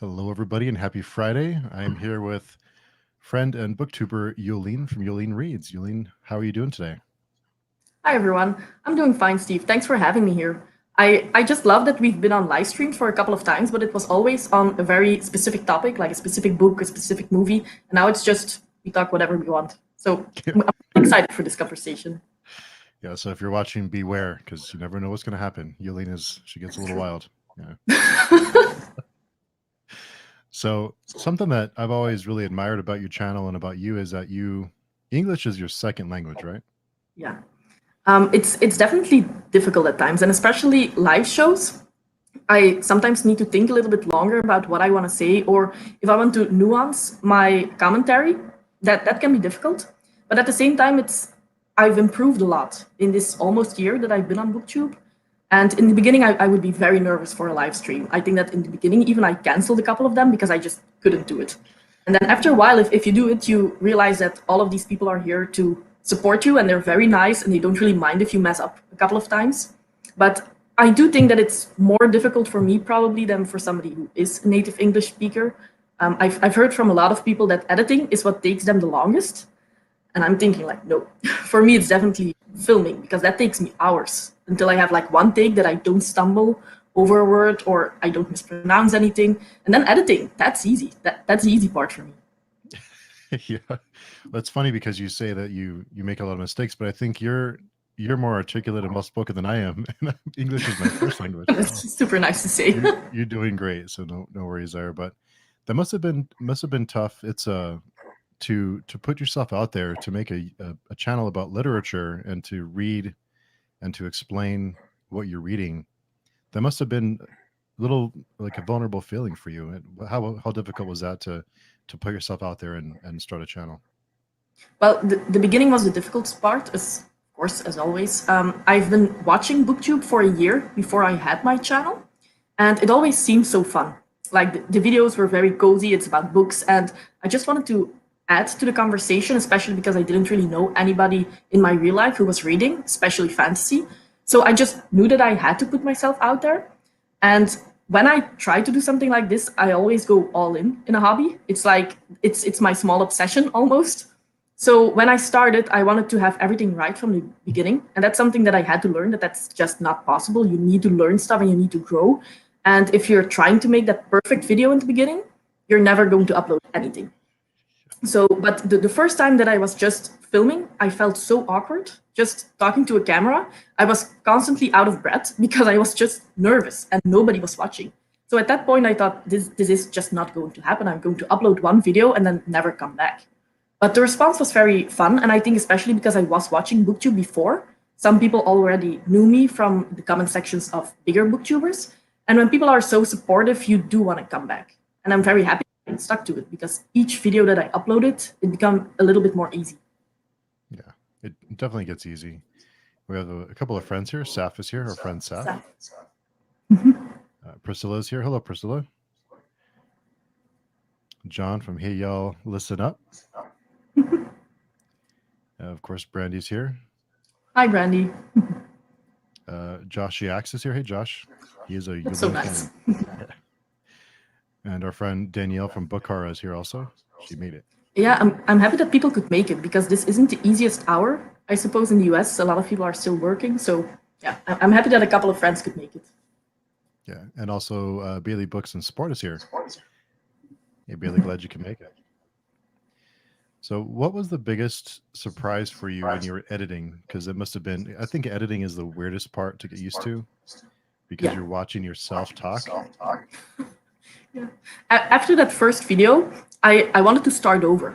Hello, everybody, and happy Friday. I am here with friend and booktuber Jolien from Jolien Reads. Jolien, how are you doing today? Hi, everyone. I'm doing fine, Steve. Thanks for having me here. I just love that we've been on live streams for a couple of times, but it was always on a very specific topic, like a specific book, a specific movie. And now it's just we talk whatever we want. So I'm excited for this conversation. Yeah, so if you're watching, beware, because you never know what's going to happen. She gets a little wild. Yeah. So something that I've always really admired about your channel and about you is that English is your second language, right? Yeah. It's definitely difficult at times, and especially live shows. I sometimes need to think a little bit longer about what I want to say, or if I want to nuance my commentary, that can be difficult. But at the same time, I've improved a lot in this almost year that I've been on Booktube. And in the beginning, I would be very nervous for a live stream. I think that in the beginning, even I canceled a couple of them because I just couldn't do it. And then after a while, if you do it, you realize that all of these people are here to support you and they're very nice and they don't really mind if you mess up a couple of times. But I do think that it's more difficult for me probably than for somebody who is a native English speaker. I've heard from a lot of people that editing is what takes them the longest. And I'm thinking like, no, for me, it's definitely filming because that takes me hours until I have like one take that I don't stumble over a word or I don't mispronounce anything. And then editing, that's easy. That's the easy part for me. Yeah, well, it's funny because you say that you make a lot of mistakes, but I think you're more articulate and well spoken than I am. English is my first language. That's So super nice to say. you're doing great, so no worries there. But that must have been tough. It's to put yourself out there to make a channel about literature and to read and to explain what you're reading. That must have been a little like a vulnerable feeling for you. And how difficult was that to put yourself out there and start a channel? Well, the beginning was the difficult part, as of course, as always. I've been watching Booktube for a year before I had my channel, and it always seemed so fun. Like the videos were very cozy. It's about books, and I just wanted to add to the conversation, especially because I didn't really know anybody in my real life who was reading, especially fantasy. So I just knew that I had to put myself out there. And when I try to do something like this, I always go all in a hobby. It's like it's my small obsession almost. So when I started, I wanted to have everything right from the beginning, and that's something that I had to learn that that's just not possible. You need to learn stuff and you need to grow. And if you're trying to make that perfect video in the beginning, you're never going to upload anything. So, but the first time that I was just filming, I felt so awkward just talking to a camera. I was constantly out of breath because I was just nervous and nobody was watching. So at that point, I thought this is just not going to happen. I'm going to upload one video and then never come back. But the response was very fun, and I think especially because I was watching Booktube before, some people already knew me from the comment sections of bigger Booktubers. And when people are so supportive, you do want to come back. And I'm very happy I stuck to it because each video that I uploaded, it became a little bit more easy. Yeah, it definitely gets easy. We have a couple of friends here. Saf is here. Our friend Saf. Priscilla's here. Hello, Priscilla. John from Hey Y'all Listen Up. Of course, Brandy's here. Hi, Brandy. Josh Yax is here. Hey, Josh. He is a That's so nice. And our friend Danielle from Bukhara is here also. She made it. Yeah, I'm happy that people could make it because this isn't the easiest hour. I suppose in the US, a lot of people are still working. So yeah, I'm happy that a couple of friends could make it. Yeah, and also Bailey Books and Sport is here. Hey, Bailey, glad you can make it. So what was the biggest surprise for you when you were editing? Because it must have been, I think editing is the weirdest part to get used to because you're watching yourself talk. Yeah. After that first video, I wanted to start over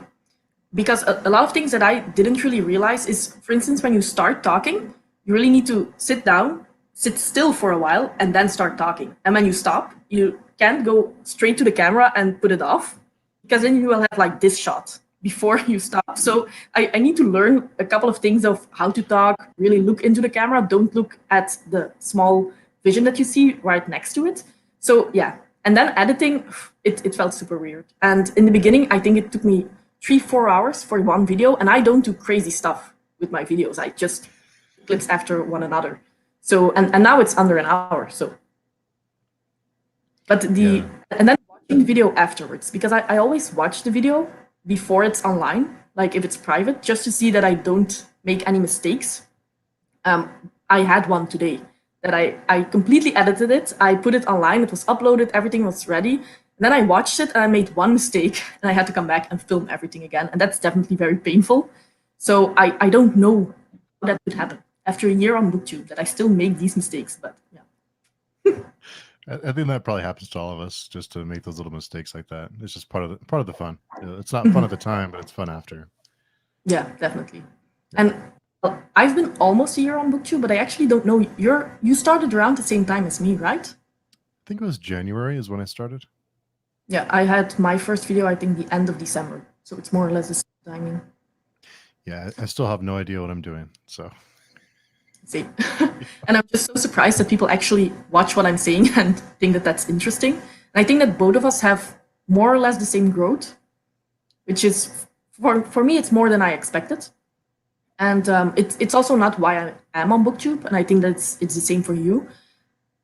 because a lot of things that I didn't really realize is, for instance, when you start talking, you really need to sit down, sit still for a while, and then start talking. And when you stop, you can't go straight to the camera and put it off because then you will have like this shot before you stop. So I need to learn a couple of things of how to talk, really look into the camera, don't look at the small vision that you see right next to it. So yeah, and then editing, it felt super weird. And in the beginning, I think it took me 3-4 hours for one video, and I don't do crazy stuff with my videos. I just clips after one another. So and now it's under an hour. So, but and then watching the video afterwards, because I always watch the video before it's online, like if it's private, just to see that I don't make any mistakes. I had one today that I completely edited it. I put it online, it was uploaded, everything was ready. And then I watched it and I made one mistake and I had to come back and film everything again. And that's definitely very painful. So I don't know how that could happen after a year on Booktube, that I still make these mistakes, but yeah. I think that probably happens to all of us, just to make those little mistakes like that. It's just part of the fun. It's not fun at the time, but it's fun after. Yeah, definitely. And I've been almost a year on Booktube, but I actually don't know. You started around the same time as me, right? I think it was January is when I started. Yeah, I had my first video, I think, the end of December. So it's more or less the same timing. Yeah, I still have no idea what I'm doing. So. Same. And I'm just so surprised that people actually watch what I'm saying and think that that's interesting. And I think that both of us have more or less the same growth, which is, for me, it's more than I expected. And it's also not why I am on Booktube, and I think that it's the same for you.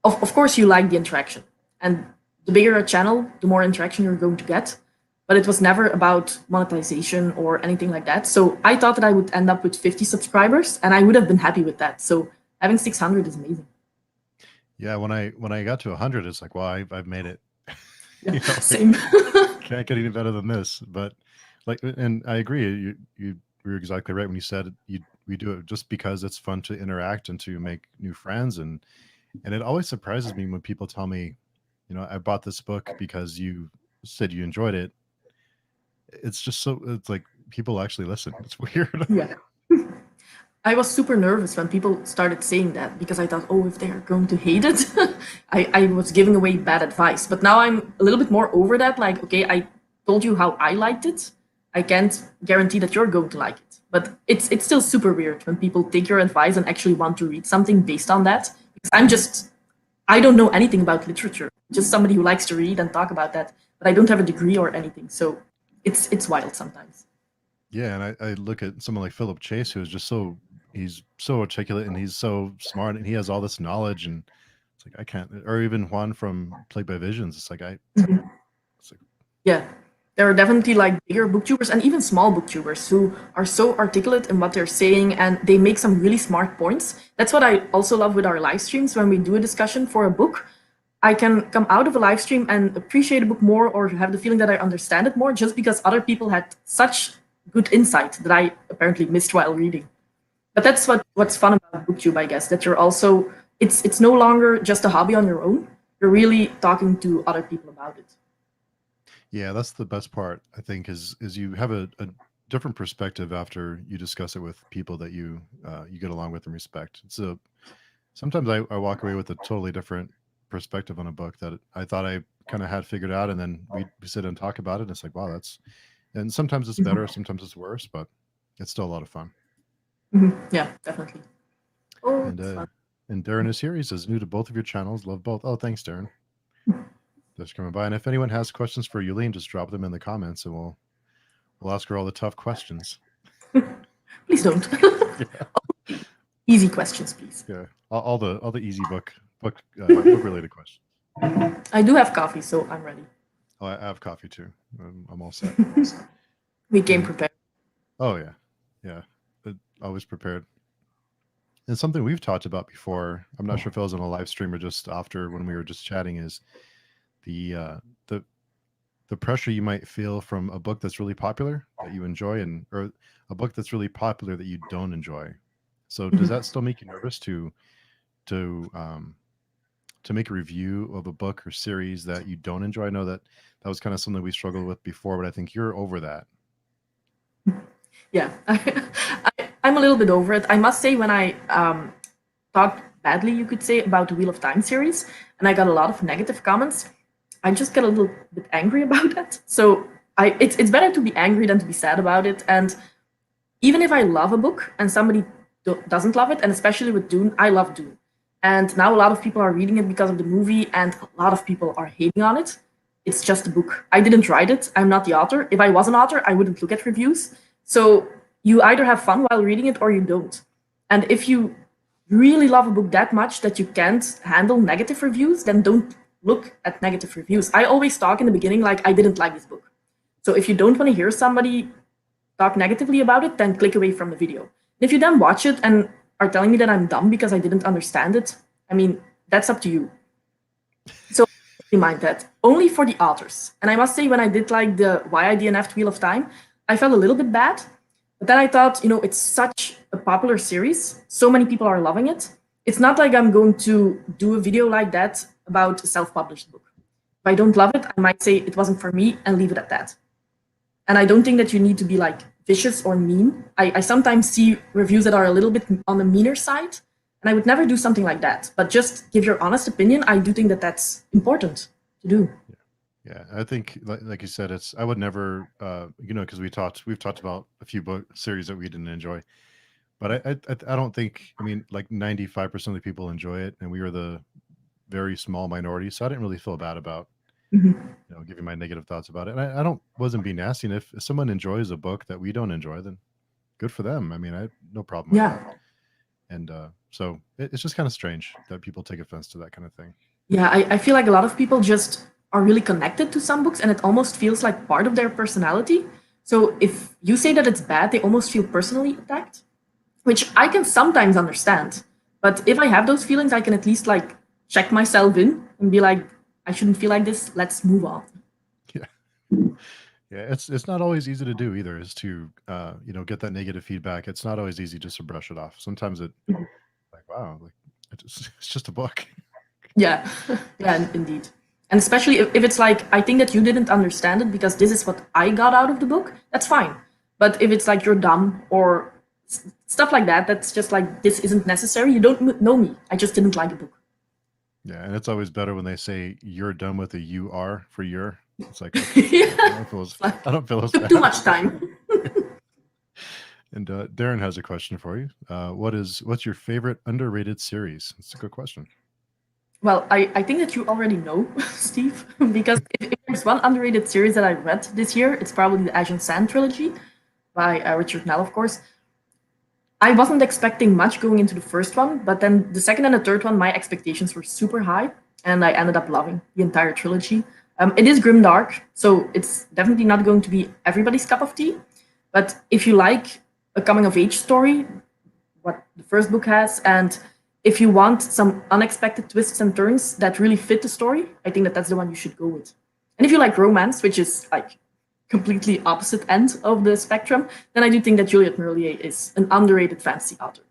Of course, you like the interaction, and the bigger a channel, the more interaction you're going to get. But it was never about monetization or anything like that. So I thought that I would end up with 50 subscribers, and I would have been happy with that. So having 600 is amazing. Yeah, when I got to 100, it's like, well, I've made it. Yeah, you know, same. Can't get any better than this. But like, and I agree. You were exactly right when you said we do it just because it's fun to interact and to make new friends, and it always surprises me when people tell me, you know, I bought this book because you said you enjoyed it. It's just so, it's like people actually listen. It's weird. Yeah. I was super nervous when people started saying that, because I thought, oh, if they are going to hate it, I was giving away bad advice. But now I'm a little bit more over that. Like, okay, I told you how I liked it. I can't guarantee that you're going to like it. But it's still super weird when people take your advice and actually want to read something based on that. Because I don't know anything about literature. Just somebody who likes to read and talk about that. But I don't have a degree or anything. So it's wild sometimes. Yeah, and I look at someone like Philip Chase, who is just he's so articulate and he's so smart and he has all this knowledge, and it's like I can't. Or even Juan from Plagued by Visions. It's like it's like, yeah, there are definitely like bigger booktubers and even small booktubers who are so articulate in what they're saying, and they make some really smart points. That's what I also love with our live streams. When we do a discussion for a book, I can come out of a live stream and appreciate a book more, or have the feeling that I understand it more, just because other people had such good insight that I apparently missed while reading. But that's what's fun about Booktube, I guess, that you're also, it's no longer just a hobby on your own. You're really talking to other people about it. Yeah, that's the best part, I think, is you have a different perspective after you discuss it with people that you get along with and respect. So sometimes I walk away with a totally different perspective on a book that I thought I kind of had figured out, and then we sit and talk about it, and it's like, wow, and sometimes it's better, sometimes it's worse, but it's still a lot of fun. Yeah, definitely. Oh, and Darren is here. He says, new to both of your channels, love both. Oh, thanks, Darren. Just coming by. And if anyone has questions for Jolien, just drop them in the comments, and we'll ask her all the tough questions. Please don't. Yeah. Easy questions, please. Yeah, all the easy book related questions. I do have coffee, so I'm ready. Oh, I have coffee too. I'm all set. We came prepared. Oh yeah, always prepared. And something we've talked about before, I'm not sure if it was on a live stream or just after when we were just chatting, is the pressure you might feel from a book that's really popular that you enjoy, or a book that's really popular that you don't enjoy. So does that still make you nervous to make a review of a book or series that you don't enjoy? I know that was kind of something we struggled with before, but I think you're over that. Yeah, I'm a little bit over it. I must say, when I talked badly, you could say, about the Wheel of Time series, and I got a lot of negative comments, I just get a little bit angry about that. So it's better to be angry than to be sad about it. And even if I love a book and somebody doesn't love it, and especially with Dune, I love Dune. And now a lot of people are reading it because of the movie, and a lot of people are hating on it. It's just a book. I didn't write it. I'm not the author. If I was an author, I wouldn't look at reviews. So you either have fun while reading it or you don't. And if you really love a book that much that you can't handle negative reviews, then don't look at negative reviews. I always talk in the beginning like I didn't like this book. So if you don't want to hear somebody talk negatively about it, then click away from the video. If you then watch it and are telling me that I'm dumb because I didn't understand it, I mean, that's up to you. So remind that only for the authors. And I must say, when I did like the Why I DNF'd Wheel of Time, I felt a little bit bad. But then I thought, it's such a popular series. So many people are loving it. It's not like I'm going to do a video like that about a self-published book. If I don't love it, I might say it wasn't for me and leave it at that. And I don't think that you need to be like vicious or mean. I sometimes see reviews that are a little bit on the meaner side, and I would never do something like that. But just give your honest opinion. I do think that that's important to do. Yeah, I think, like you said, I would never, because we've talked about a few book series that we didn't enjoy, but I don't think, like 95% of the people enjoy it, and we were the very small minority, so I didn't really feel bad about, giving my negative thoughts about it. And I wasn't being nasty. And if someone enjoys a book that we don't enjoy, then good for them. I have no problem with that. And so it's just kind of strange that people take offense to that kind of thing. Yeah, I feel like a lot of people just are really connected to some books, and it almost feels like part of their personality. So if you say that it's bad, they almost feel personally attacked, which I can sometimes understand. But if I have those feelings, I can at least like check myself in and be like, I shouldn't feel like this. Let's move on. Yeah. Yeah, it's not always easy to do either, is to get that negative feedback. It's not always easy just to brush it off. Sometimes like, wow, like it's just a book. Yeah, yeah, indeed. And especially if it's like, I think that you didn't understand it because this is what I got out of the book, that's fine. But if it's like you're dumb or stuff like that, that's just like, this isn't necessary. You don't know me. I just didn't like the book. Yeah, and it's always better when they say you're done with a you are for your. It's like, okay, Yeah. I don't feel as Took bad. too much time. And Darren has a question for you. What's your favorite underrated series? That's a good question. Well, I think that you already know, Steve, because if there's one underrated series that I read this year, it's probably the Ash and Sand trilogy by Richard Nell, of course. I wasn't expecting much going into the first one, but then the second and the third one, my expectations were super high, and I ended up loving the entire trilogy. It is grimdark, so it's definitely not going to be everybody's cup of tea. But if you like a coming-of-age story, what the first book has, and if you want some unexpected twists and turns that really fit the story, I think that that's the one you should go with. And if you like romance, which is like completely opposite end of the spectrum, then I do think that Juliette Merlier is an underrated fantasy author.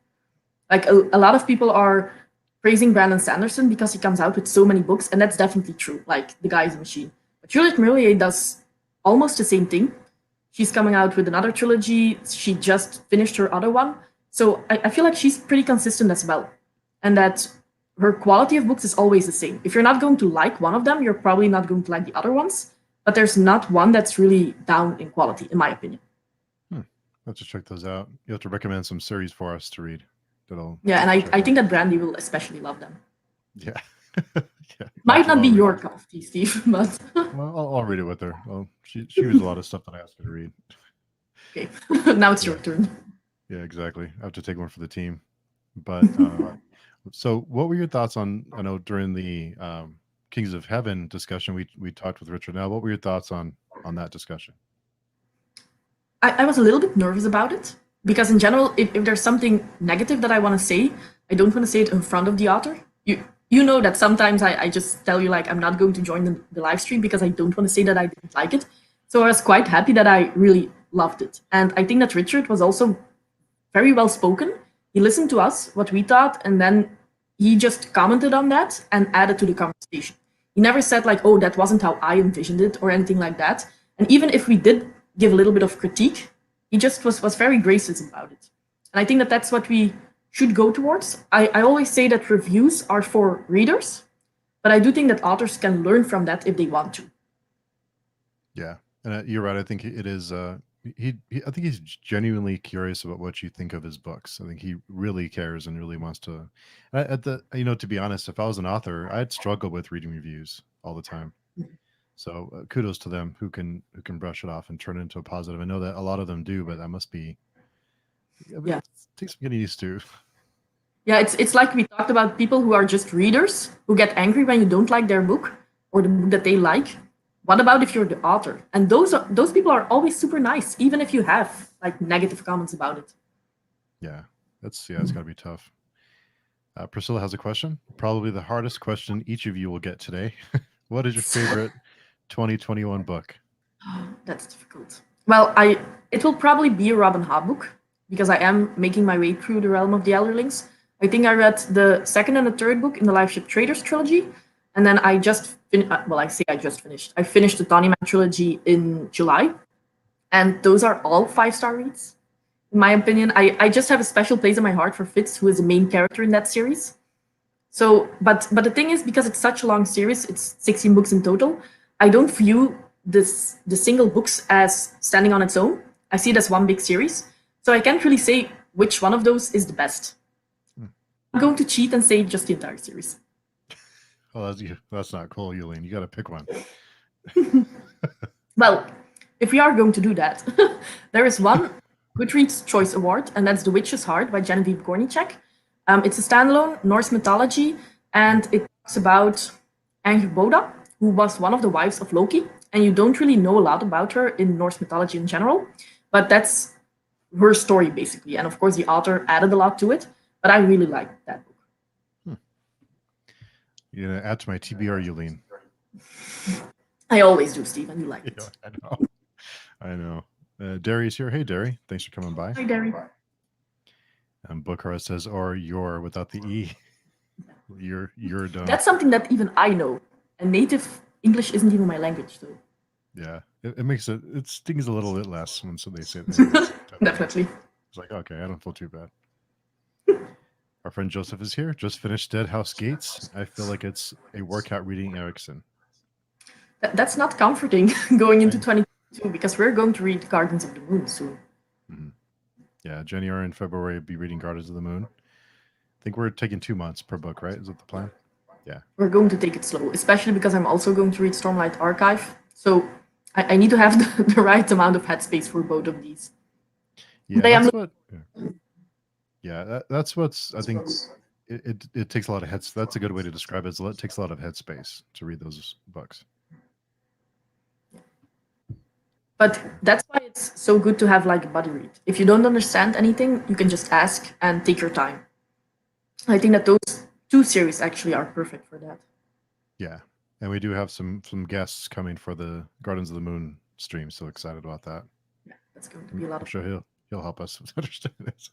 Like a lot of people are praising Brandon Sanderson because he comes out with so many books, and that's definitely true. Like, the guy is a machine. But Juliette Merlier does almost the same thing. She's coming out with another trilogy. She just finished her other one. So I feel like she's pretty consistent as well. And that her quality of books is always the same. If you're not going to like one of them, you're probably not going to like the other ones. But there's not one that's really down in quality, in my opinion. I'll have to check those out. You have to recommend some series for us to read. Yeah, and I think that Brandy will especially love them. Yeah. Yeah. Might not be your cup of tea, Steve, but well, I'll read it with her. Well, she reads a lot of stuff that I ask her to read. Okay, now it's your turn. Yeah, exactly. I have to take one for the team. But so, what were your thoughts on? I know during the Kings of Heaven discussion, we talked with Richard. Now, what were your thoughts on that discussion? I was a little bit nervous about it because, in general, if there's something negative that I want to say, I don't want to say it in front of the author. You know that sometimes I just tell you, like, I'm not going to join the live stream because I don't want to say that I didn't like it. So I was quite happy that I really loved it. And I think that Richard was also very well spoken. He listened to us, what we thought, and then he just commented on that and added to the conversation. He never said, like, oh, that wasn't how I envisioned it or anything like that. And even if we did give a little bit of critique, he just was very gracious about it. And I think that that's what we should go towards. I always say that reviews are for readers, but I do think that authors can learn from that if they want to. Yeah, and you're right. I think it is. I think he's genuinely curious about what you think of his books. I think he really cares and really wants to. To be honest, if I was an author, I'd struggle with reading reviews all the time. So kudos to them who can brush it off and turn it into a positive. I know that a lot of them do, but that must be. Yeah, it takes some getting used to. Yeah, it's like we talked about people who are just readers who get angry when you don't like their book. or the book that they like. What about if you're the author? And those people are always super nice, even if you have like negative comments about it. Yeah, it's got to be tough. Priscilla has a question, probably the hardest question each of you will get today. What is your favorite 2021 book? That's difficult. Well, it will probably be a Robin Hobb book because I am making my way through the realm of the Elderlings. I think I read the second and the third book in the Life Ship Traders trilogy, and then I just I just finished. I finished the Tawny Man trilogy in July, and those are all 5-star reads. In my opinion, I just have a special place in my heart for Fitz, who is the main character in that series. So, but the thing is, because it's such a long series, it's 16 books in total. I don't view the single books as standing on its own. I see it as one big series. So I can't really say which one of those is the best. I'm going to cheat and say just the entire series. Oh, that's not cool, Jolien. You got to pick one. Well, if we are going to do that, there is one Goodreads Choice Award, and that's The Witch's Heart by Genevieve Gornicek. It's a standalone Norse mythology, and it talks about Angrboda, who was one of the wives of Loki. And you don't really know a lot about her in Norse mythology in general, but that's her story, basically. And of course, the author added a lot to it, but I really like that book. You're going to add to my TBR, Jolien. I always do, Steve, and you like it. Yeah, I know. Derry's here. Hey, Derry. Thanks for coming by. Hi, Derry. Bookhara says, or your without the E. You're done. That's something that even I know. And native English isn't even my language, so. Yeah, it makes it stings a little bit less when they say that. Definitely. It's like, okay, I don't feel too bad. Our friend Joseph is here. Just finished Dead House Gates. I feel like it's a workout reading Erickson. That's not comforting going into 2022 because we're going to read Gardens of the Moon soon. Mm-hmm. Yeah, Jenny are in February be reading Gardens of the Moon. I think we're taking 2 months per book, right? Is that the plan? Yeah. We're going to take it slow, especially because I'm also going to read Stormlight Archive. So I need to have the right amount of headspace for both of these. Yeah, that's what's I think it takes a lot of heads. That's a good way to describe it. It takes a lot of headspace to read those books. But that's why it's so good to have like a buddy read. If you don't understand anything, you can just ask and take your time. I think that those 2 series actually are perfect for that. Yeah, and we do have some guests coming for the Gardens of the Moon stream. So excited about that. Yeah, that's going to be a lot of fun. I'm sure he'll help us understand this.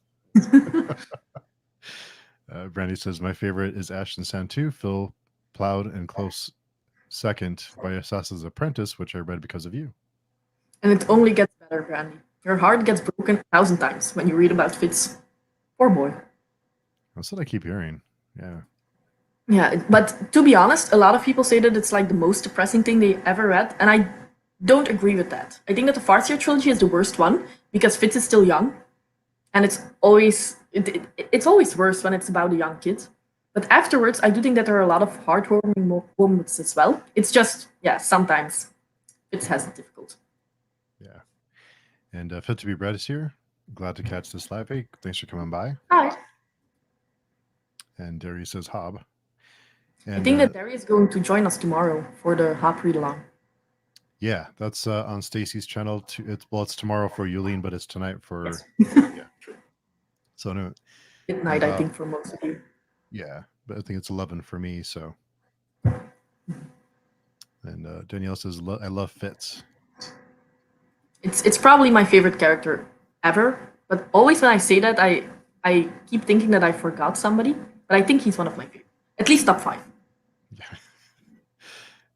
Brandy says my favorite is Ashton Sand 2, Phil Plowed and close second by Assassin's Apprentice, which I read because of you. And it only gets better, Brandy. Your heart gets broken 1,000 times when you read about Fitz. Poor boy. That's what I keep hearing. Yeah. Yeah, but to be honest, a lot of people say that it's like the most depressing thing they ever read, and I don't agree with that. I think that the Farseer trilogy is the worst one because Fitz is still young, and it's always worse when it's about a young kid. But afterwards, I do think that there are a lot of heartwarming moments as well. It's just, sometimes Fitz has it difficult. Yeah. And Fit to be Bread is here. Glad to catch this live. Hey, thanks for coming by. Hi. And Derry says Hob. And, I think that Derry is going to join us tomorrow for the Hob read along. Yeah, that's on Stacy's channel. It's tomorrow for Jolien, but it's tonight for yeah. So no, midnight, I think, for most of you. Yeah, but I think it's 11 for me. So, and Danielle says, "I love Fitz." It's probably my favorite character ever. But always when I say that, I keep thinking that I forgot somebody. But I think he's one of my favorite, at least top 5. Yeah.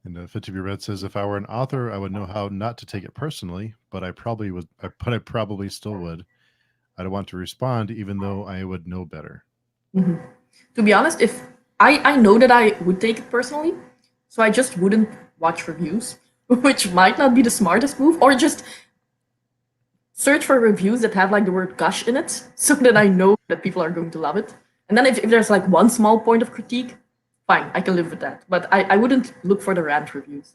And Fit to be Read says, "If I were an author, I would know how not to take it personally, but I probably would. But I probably still would. I'd want to respond, even though I would know better." Mm-hmm. To be honest, if I know that I would take it personally, so I just wouldn't watch reviews, which might not be the smartest move, or just search for reviews that have like the word "gush" in it, so that I know that people are going to love it. And then if there's like one small point of critique, fine, I can live with that. But I wouldn't look for the rant reviews.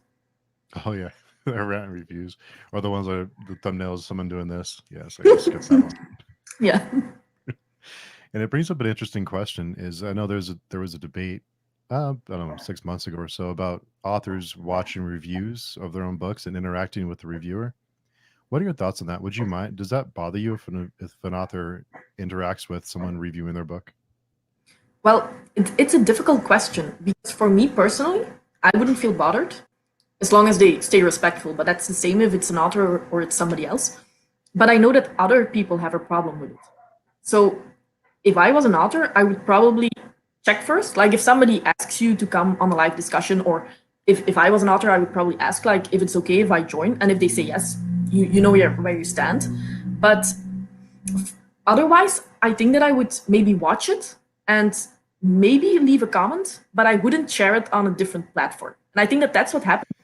Oh yeah, the rant reviews, or the ones that are the thumbnails, someone doing this. Yes, I just skip that one. Yeah. And it brings up an interesting question. Is I know there was a debate I don't know, 6 months ago or so, about authors watching reviews of their own books and interacting with the reviewer. What are your thoughts on that? Would you mind? Does that bother you if an author interacts with someone reviewing their book? Well, it's a difficult question because for me personally, I wouldn't feel bothered as long as they stay respectful. But that's the same if it's an author or it's somebody else. But I know that other people have a problem with it. So if I was an author, I would probably check first. Like if somebody asks you to come on a live discussion, or if I was an author, I would probably ask like if it's okay if I join. And if they say yes, you know where you stand. But otherwise, I think that I would maybe watch it and maybe leave a comment, but I wouldn't share it on a different platform. And I think that that's what happened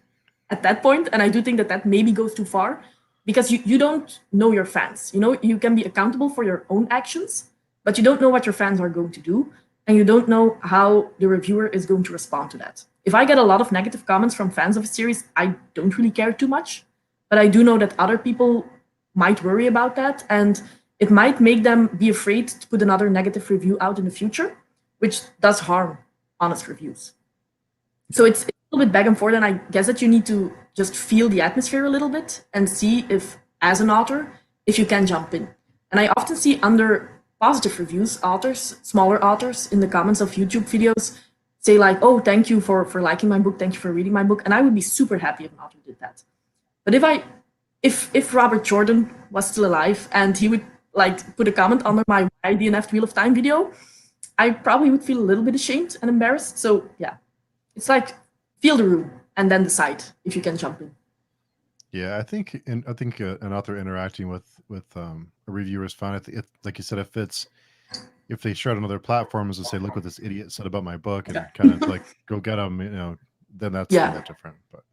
at that point. And I do think that that maybe goes too far because you don't know your fans. You know, you can be accountable for your own actions, but you don't know what your fans are going to do. And you don't know how the reviewer is going to respond to that. If I get a lot of negative comments from fans of a series, I don't really care too much. But I do know that other people might worry about that. And it might make them be afraid to put another negative review out in the future, which does harm honest reviews. So it's a little bit back and forth, and I guess that you need to just feel the atmosphere a little bit and see if, as an author, if you can jump in. And I often see under positive reviews, authors, smaller authors, in the comments of YouTube videos say like, oh, thank you for liking my book, thank you for reading my book. And I would be super happy if an author did that. But if Robert Jordan was still alive and he would like put a comment under my Why DNF'd Wheel of Time video, I probably would feel a little bit ashamed and embarrassed. So yeah, it's like feel the room and then decide if you can jump in. Yeah, I think an author interacting with a reviewer is fine. Like you said, if they share it on other platforms and say, "Look what this idiot said about my book," and kind of like go get them, then that's different. But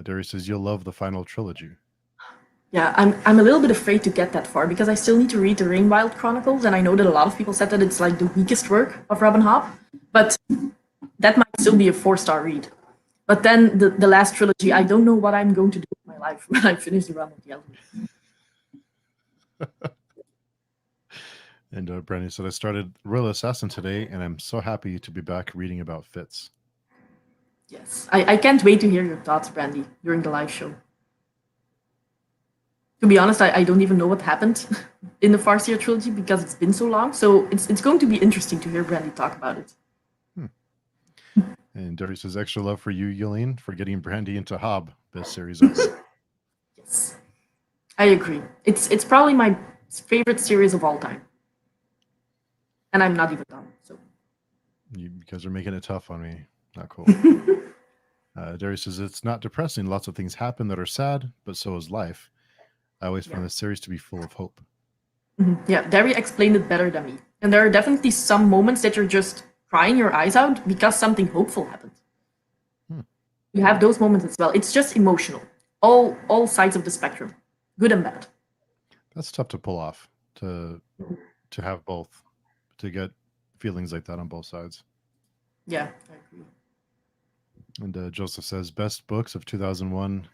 Darius says you'll love the final trilogy. Yeah, I'm a little bit afraid to get that far because I still need to read the Rainwild Chronicles, and I know that a lot of people said that it's like the weakest work of Robin Hobb, but that might still be a 4-star read. But then the last trilogy, I don't know what I'm going to do with my life when I finish the run of the Elden. And Brandy said, I started Royal Assassin today, and I'm so happy to be back reading about Fitz. Yes, I can't wait to hear your thoughts, Brandy, during the live show. To be honest, I don't even know what happened in the Farseer trilogy because it's been so long. So it's going to be interesting to hear Brandy talk about it. And Darius says, extra love for you, Jolien, for getting Brandy into Hobb this series. Yes, I agree. It's probably my favorite series of all time. And I'm not even done. So you guys are making it tough on me. Not cool. Darius says, it's not depressing. Lots of things happen that are sad, but so is life. I always find this series to be full of hope. Yeah, Derry explained it better than me. And there are definitely some moments that you're just crying your eyes out because something hopeful happened. You have those moments as well. It's just emotional. All sides of the spectrum, good and bad. That's tough to pull off, to have both, to get feelings like that on both sides. Yeah, I agree. And Joseph says, best books of 2001,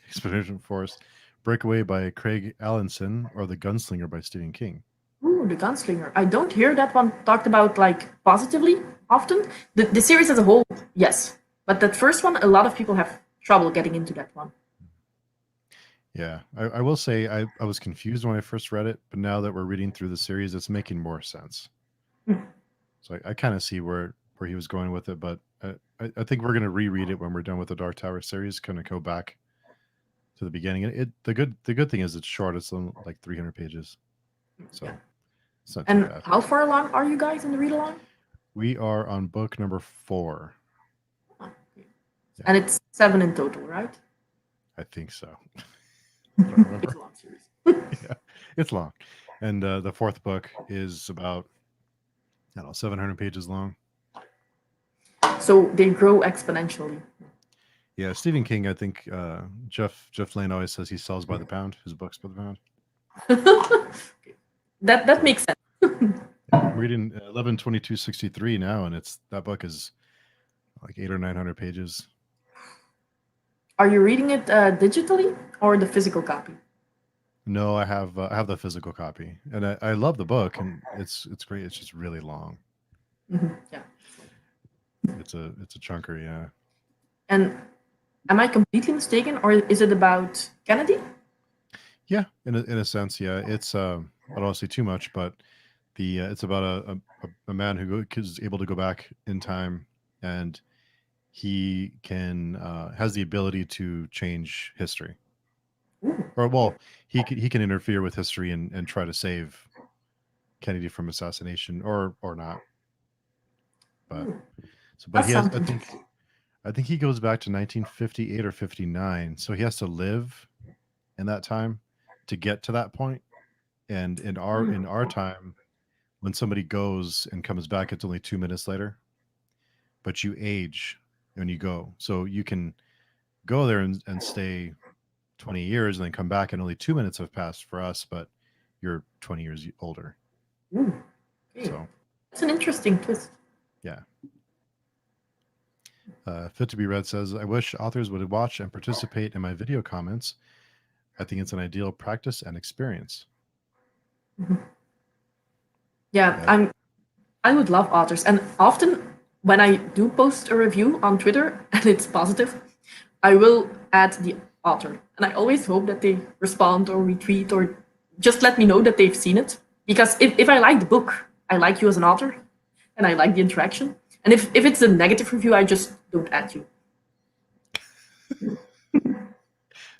Expedition Force, Breakaway by Craig Allinson, or The Gunslinger by Stephen King. Ooh, The Gunslinger. I don't hear that one talked about like positively often. The series as a whole, yes. But that first one, a lot of people have trouble getting into that one. Yeah, I will say I was confused when I first read it, but now that we're reading through the series, it's making more sense. So I kind of see where he was going with it, but I think we're going to reread it when we're done with the Dark Tower series, kind of go back to the beginning. The good thing is it's short. It's like 300 pages. So it's not too bad. How far along are you guys in the read along? We are on book number 4. Oh, okay. And it's 7 in total, right? I think so. It's a long series. Yeah, it's long. And the 4th book is about 700 pages long. So they grow exponentially. Yeah, Stephen King, I think Jeff Lane always says he sells by the pound, his books by the pound. That makes sense. I'm reading 11/22/63 now, and that book is like 800 or 900 pages. Are you reading it digitally or the physical copy? No, I have the physical copy, and I love the book, and it's great. It's just really long. Yeah. It's a chunker, yeah. And am I completely mistaken, or is it about Kennedy? Yeah, in a sense, yeah. It's I don't want to say too much, but the it's about a man who is able to go back in time, and he can has the ability to change history. Ooh. Or well, he can interfere with history and try to save Kennedy from assassination or not. But Ooh. so but That he has sounds interesting. I think he goes back to 1958 or 59. So he has to live in that time to get to that point. And in our time, when somebody goes and comes back, it's only 2 minutes later. But you age when you go. So you can go there and stay 20 years and then come back and only 2 minutes have passed for us, but you're 20 years older. Ooh. Okay. So That's an interesting twist. yeah. Fit to be Read says, I wish authors would watch and participate in my video comments. I think it's an ideal practice and experience. Yeah, I would love authors, and often when I do post a review on Twitter and it's positive, I will add the author, and I always hope that they respond or retweet or just let me know that they've seen it. Because if I like the book, I like you as an author, and I like the interaction. And if it's a negative review, I just don't add you.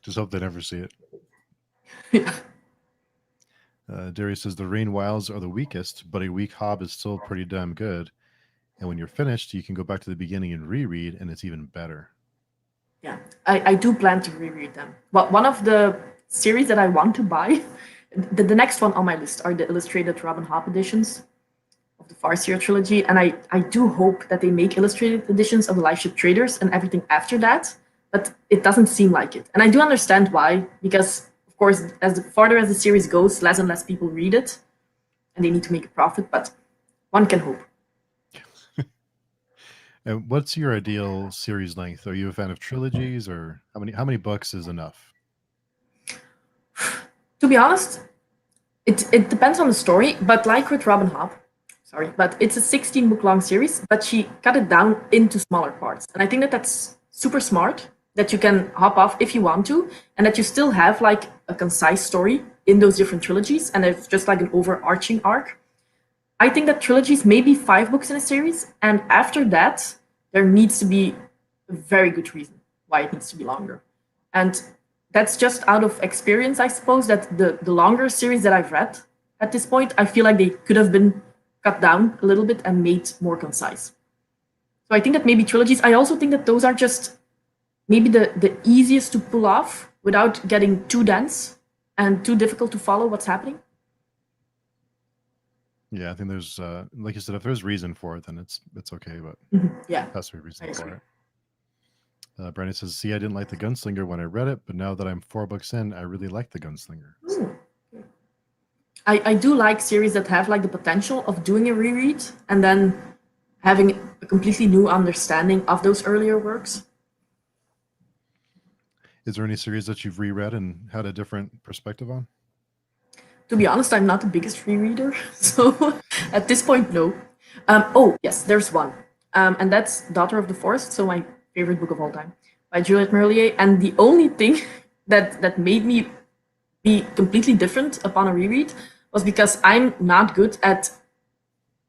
Just hope they never see it. Yeah. Darius says the Rain Wilds are the weakest, but a weak Hob is still pretty damn good. And when you're finished, you can go back to the beginning and reread, and it's even better. Yeah, I do plan to reread them. Well, one of the series that I want to buy, the next one on my list are the illustrated Robin Hobb editions of the Farseer trilogy, and I do hope that they make illustrated editions of the Life Ship Traders and everything after that, but it doesn't seem like it. And I do understand why, because of course, as the farther as the series goes, less and less people read it, and they need to make a profit, but one can hope. And what's your ideal series length? Are you a fan of trilogies, or how many books is enough? To be honest, it depends on the story, but like with Robin Hobb, sorry, but it's a 16 book long series, but she cut it down into smaller parts. And I think that that's super smart, that you can hop off if you want to, and that you still have like a concise story in those different trilogies, and it's just like an overarching arc. I think that trilogies may be 5 books in a series, and after that, there needs to be a very good reason why it needs to be longer. And that's just out of experience, I suppose, that the longer series that I've read at this point, I feel like they could have been cut down a little bit and made more concise. So I think that maybe trilogies, I also think that those are just maybe the easiest to pull off without getting too dense and too difficult to follow what's happening. Yeah, I think there's like you said, if there's reason for it, then it's okay, but Yeah, has to be reason I for agree. it. Brandon says, "See, I didn't like the Gunslinger when I read it, but now that I'm 4 books in, I really like the Gunslinger." Ooh. I do like series that have like the potential of doing a reread and then having a completely new understanding of those earlier works. Is there any series that you've reread and had a different perspective on? To be honest, I'm not the biggest rereader, so at this point, no. Oh, yes, there's one, and that's Daughter of the Forest, so my favorite book of all time, by Juliet Merlier. And the only thing that made me be completely different upon a reread was because I'm not good at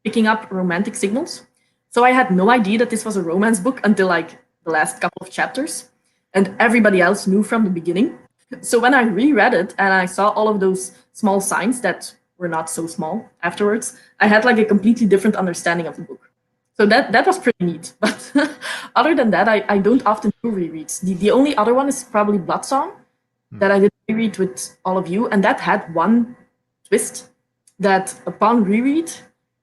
picking up romantic signals. So I had no idea that this was a romance book until like the last couple of chapters, and everybody else knew from the beginning. So when I reread it and I saw all of those small signs that were not so small afterwards, I had like a completely different understanding of the book. So that was pretty neat. But other than that, I don't often do rereads. The only other one is probably Blood Song that I did reread with all of you, and that had one twist that upon reread,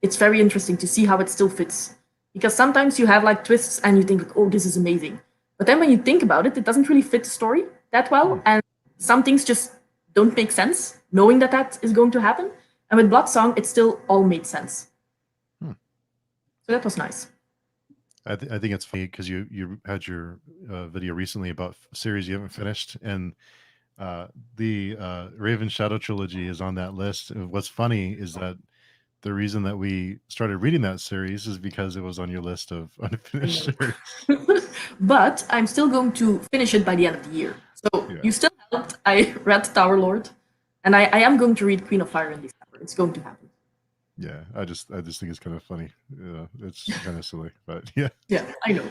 it's very interesting to see how it still fits. Because sometimes you have like twists and you think, oh, this is amazing. But then when you think about it, it doesn't really fit the story that well. And some things just don't make sense, knowing that that is going to happen. And with Blood Song, it still all made sense. So that was nice. I think it's funny because you had your video recently about a series you haven't finished, and the Raven Shadow trilogy is on that list. And what's funny is that the reason that we started reading that series is because it was on your list of unfinished series. But I'm still going to finish it by the end of the year. So Yeah. you still helped. I read Tower Lord, and I am going to read Queen of Fire in December. It's going to happen. Yeah, I just think it's kind of funny. It's kind of silly, but yeah. Yeah, I know.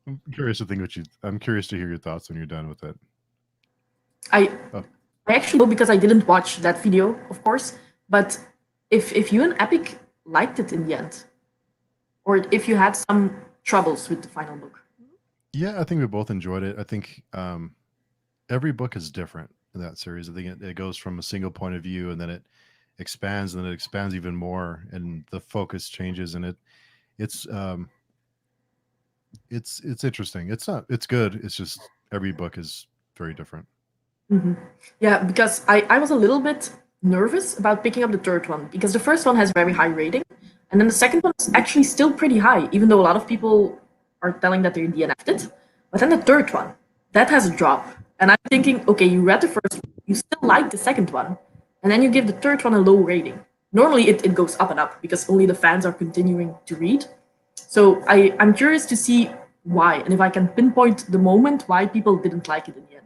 I'm curious to hear your thoughts when you're done with it. I actually know because I didn't watch that video, of course. But if you and Epic liked it in the end, or if you had some troubles with the final book. Yeah, I think we both enjoyed it. I think every book is different in that series. I think it goes from a single point of view, and then it expands, and then it expands even more, and the focus changes, and it's interesting. It's good. It's just every book is very different. Mm-hmm. Yeah, because I was a little bit nervous about picking up the third one, because the first one has very high rating, and then the second one is actually still pretty high, even though a lot of people are telling that they DNF'd it. But then the third one, that has a drop. And I'm thinking, okay, you read the first one, you still like the second one, and then you give the third one a low rating. Normally it goes up and up because only the fans are continuing to read. So I'm curious to see why, and if I can pinpoint the moment why people didn't like it in the end.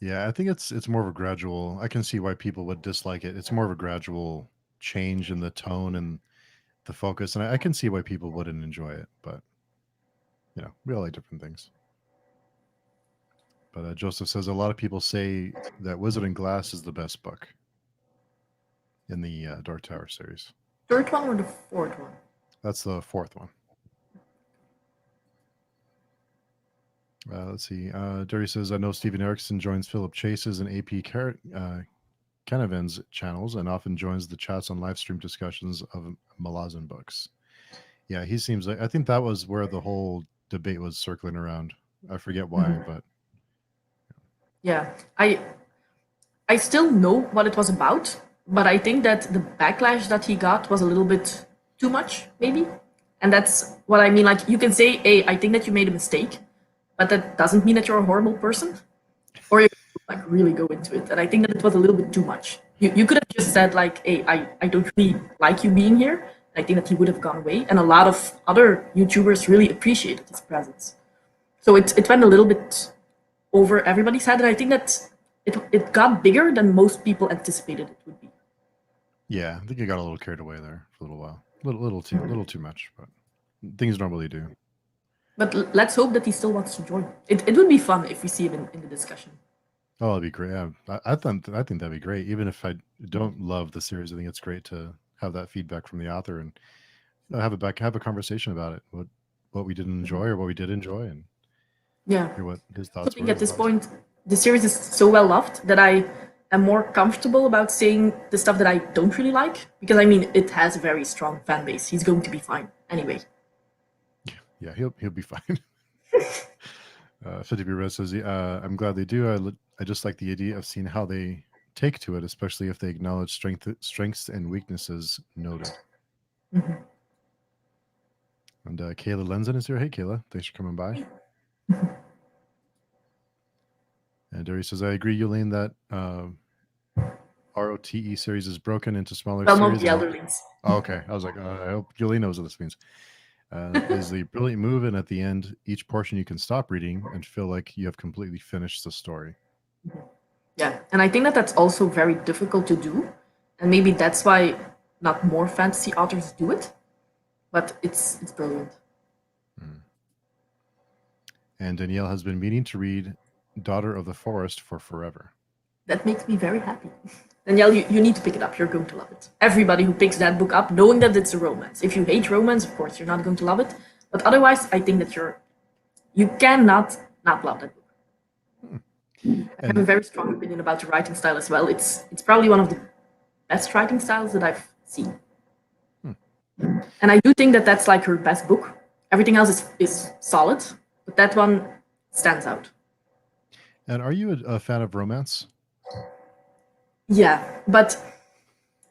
Yeah, I think it's more of a gradual. I can see why people would dislike it. It's more of a gradual change in the tone and the focus, and I can see why people wouldn't enjoy it. But we all like different things. But Joseph says a lot of people say that Wizard and Glass is the best book in the Dark Tower series. Third one or the fourth one? That's the fourth one. Let's see. Derry says, I know Stephen Erickson joins Philip Chase's and AP Canavan's channels and often joins the chats on live stream discussions of Malazan books. Yeah, he seems like, I think that was where the whole debate was circling around. I forget why, but. Yeah, I still know what it was about, but I think that the backlash that he got was a little bit too much, maybe. And that's what I mean. Like, you can say, hey, I think that you made a mistake, but that doesn't mean that you're a horrible person. Or you like really go into it. And I think that it was a little bit too much. You could have just said, like, hey, I don't really like you being here. I think that he would have gone away. And a lot of other YouTubers really appreciated his presence. So it went a little bit over everybody's head. And I think that it got bigger than most people anticipated it would be. Yeah, I think he got a little carried away there for a little while. Little too much, but things normally do. But let's hope that he still wants to join. It would be fun if we see him in the discussion. Oh, that'd be great. Yeah, I think that'd be great. Even if I don't love the series, I think it's great to have that feedback from the author and have a conversation about it. What we didn't enjoy or what we did enjoy, and hear what his thoughts were. I think at this point, the series is so well loved that I am more comfortable about saying the stuff that I don't really like, because I mean it has a very strong fan base. He's going to be fine anyway. Yeah, he'll be fine. 50 Red says, I'm glad they do. I just like the idea of seeing how they take to it, especially if they acknowledge strengths and weaknesses noted. Mm-hmm. And Kayla Lenzen is here. Hey, Kayla. Thanks for coming by. And Derry says, I agree, Jolien, that ROTE series is broken into smaller series. The Elderlings. Oh, okay. I was like, I hope Jolien knows what this means. Is the brilliant move, and at the end, each portion you can stop reading and feel like you have completely finished the story. Yeah, and I think that that's also very difficult to do, and maybe that's why not more fantasy authors do it, but it's brilliant. And Danielle has been meaning to read Daughter of the Forest for forever. That makes me very happy. Danielle, you need to pick it up. You're going to love it. Everybody who picks that book up, knowing that it's a romance. If you hate romance, of course, you're not going to love it. But otherwise, I think that you cannot not love that book. I have a very strong opinion about the writing style as well. It's probably one of the best writing styles that I've seen. And I do think that that's like her best book. Everything else is solid, but that one stands out. And are you a fan of romance? Yeah, but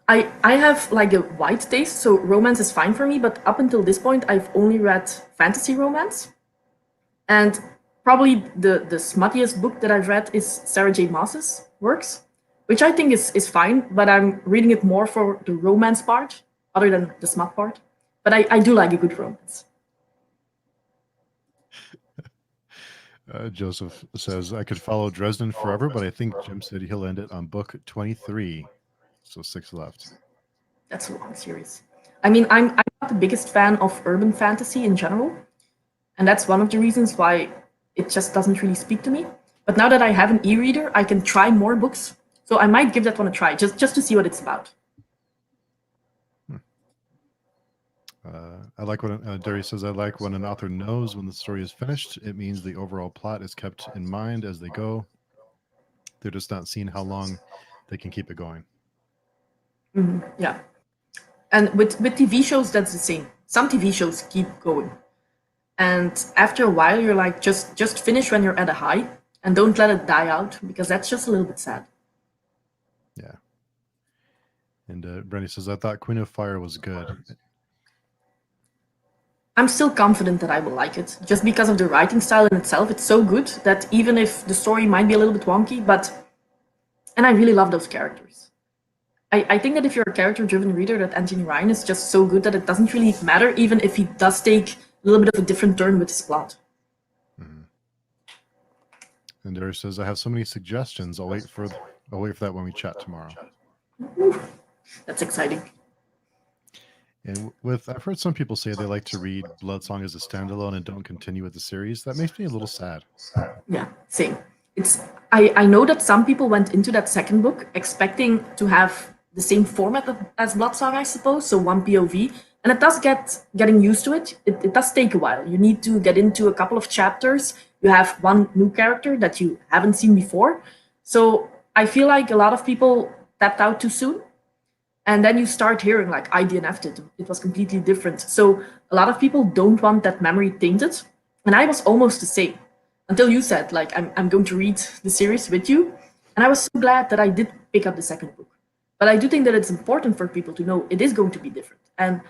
I have like a wide taste, so romance is fine for me, but up until this point, I've only read fantasy romance. And probably the smuttiest book that I've read is Sarah J. Maas's works, which I think is fine, but I'm reading it more for the romance part, other than the smut part. But I do like a good romance. Joseph says, I could follow Dresden forever, but I think Jim said he'll end it on book 23. So 6 left. That's a long series. I mean, I'm not the biggest fan of urban fantasy in general, and that's one of the reasons why it just doesn't really speak to me. But now that I have an e-reader, I can try more books, so I might give that one a try, just to see what it's about. I like when Darius says, I like when an author knows when the story is finished. It means the overall plot is kept in mind as they go. They're just not seeing how long they can keep it going. Yeah. And with TV shows, that's the same. Some TV shows keep going. And after a while, you're like, just finish when you're at a high and don't let it die out, because that's just a little bit sad. Yeah. And Brenny says, I thought Queen of Fire was good. I'm still confident that I will like it, just because of the writing style in itself. It's so good that even if the story might be a little bit wonky, and I really love those characters. I think that if you're a character-driven reader, that Anthony Ryan is just so good that it doesn't really matter, even if he does take a little bit of a different turn with his plot. Mm-hmm. And Darius says, I have so many suggestions. I'll wait for that when we chat tomorrow. Ooh, that's exciting. And I've heard some people say they like to read Bloodsong as a standalone and don't continue with the series. That makes me a little sad. Yeah, same. I know that some people went into that second book expecting to have the same format as Bloodsong, I suppose, so one POV, and it does getting used to it. It does take a while. You need to get into a couple of chapters. You have one new character that you haven't seen before. So I feel like a lot of people tapped out too soon. And then you start hearing like, I DNF'd it. It was completely different. So a lot of people don't want that memory tainted. And I was almost the same until you said, like, I'm going to read the series with you. And I was so glad that I did pick up the second book. But I do think that it's important for people to know it is going to be different. And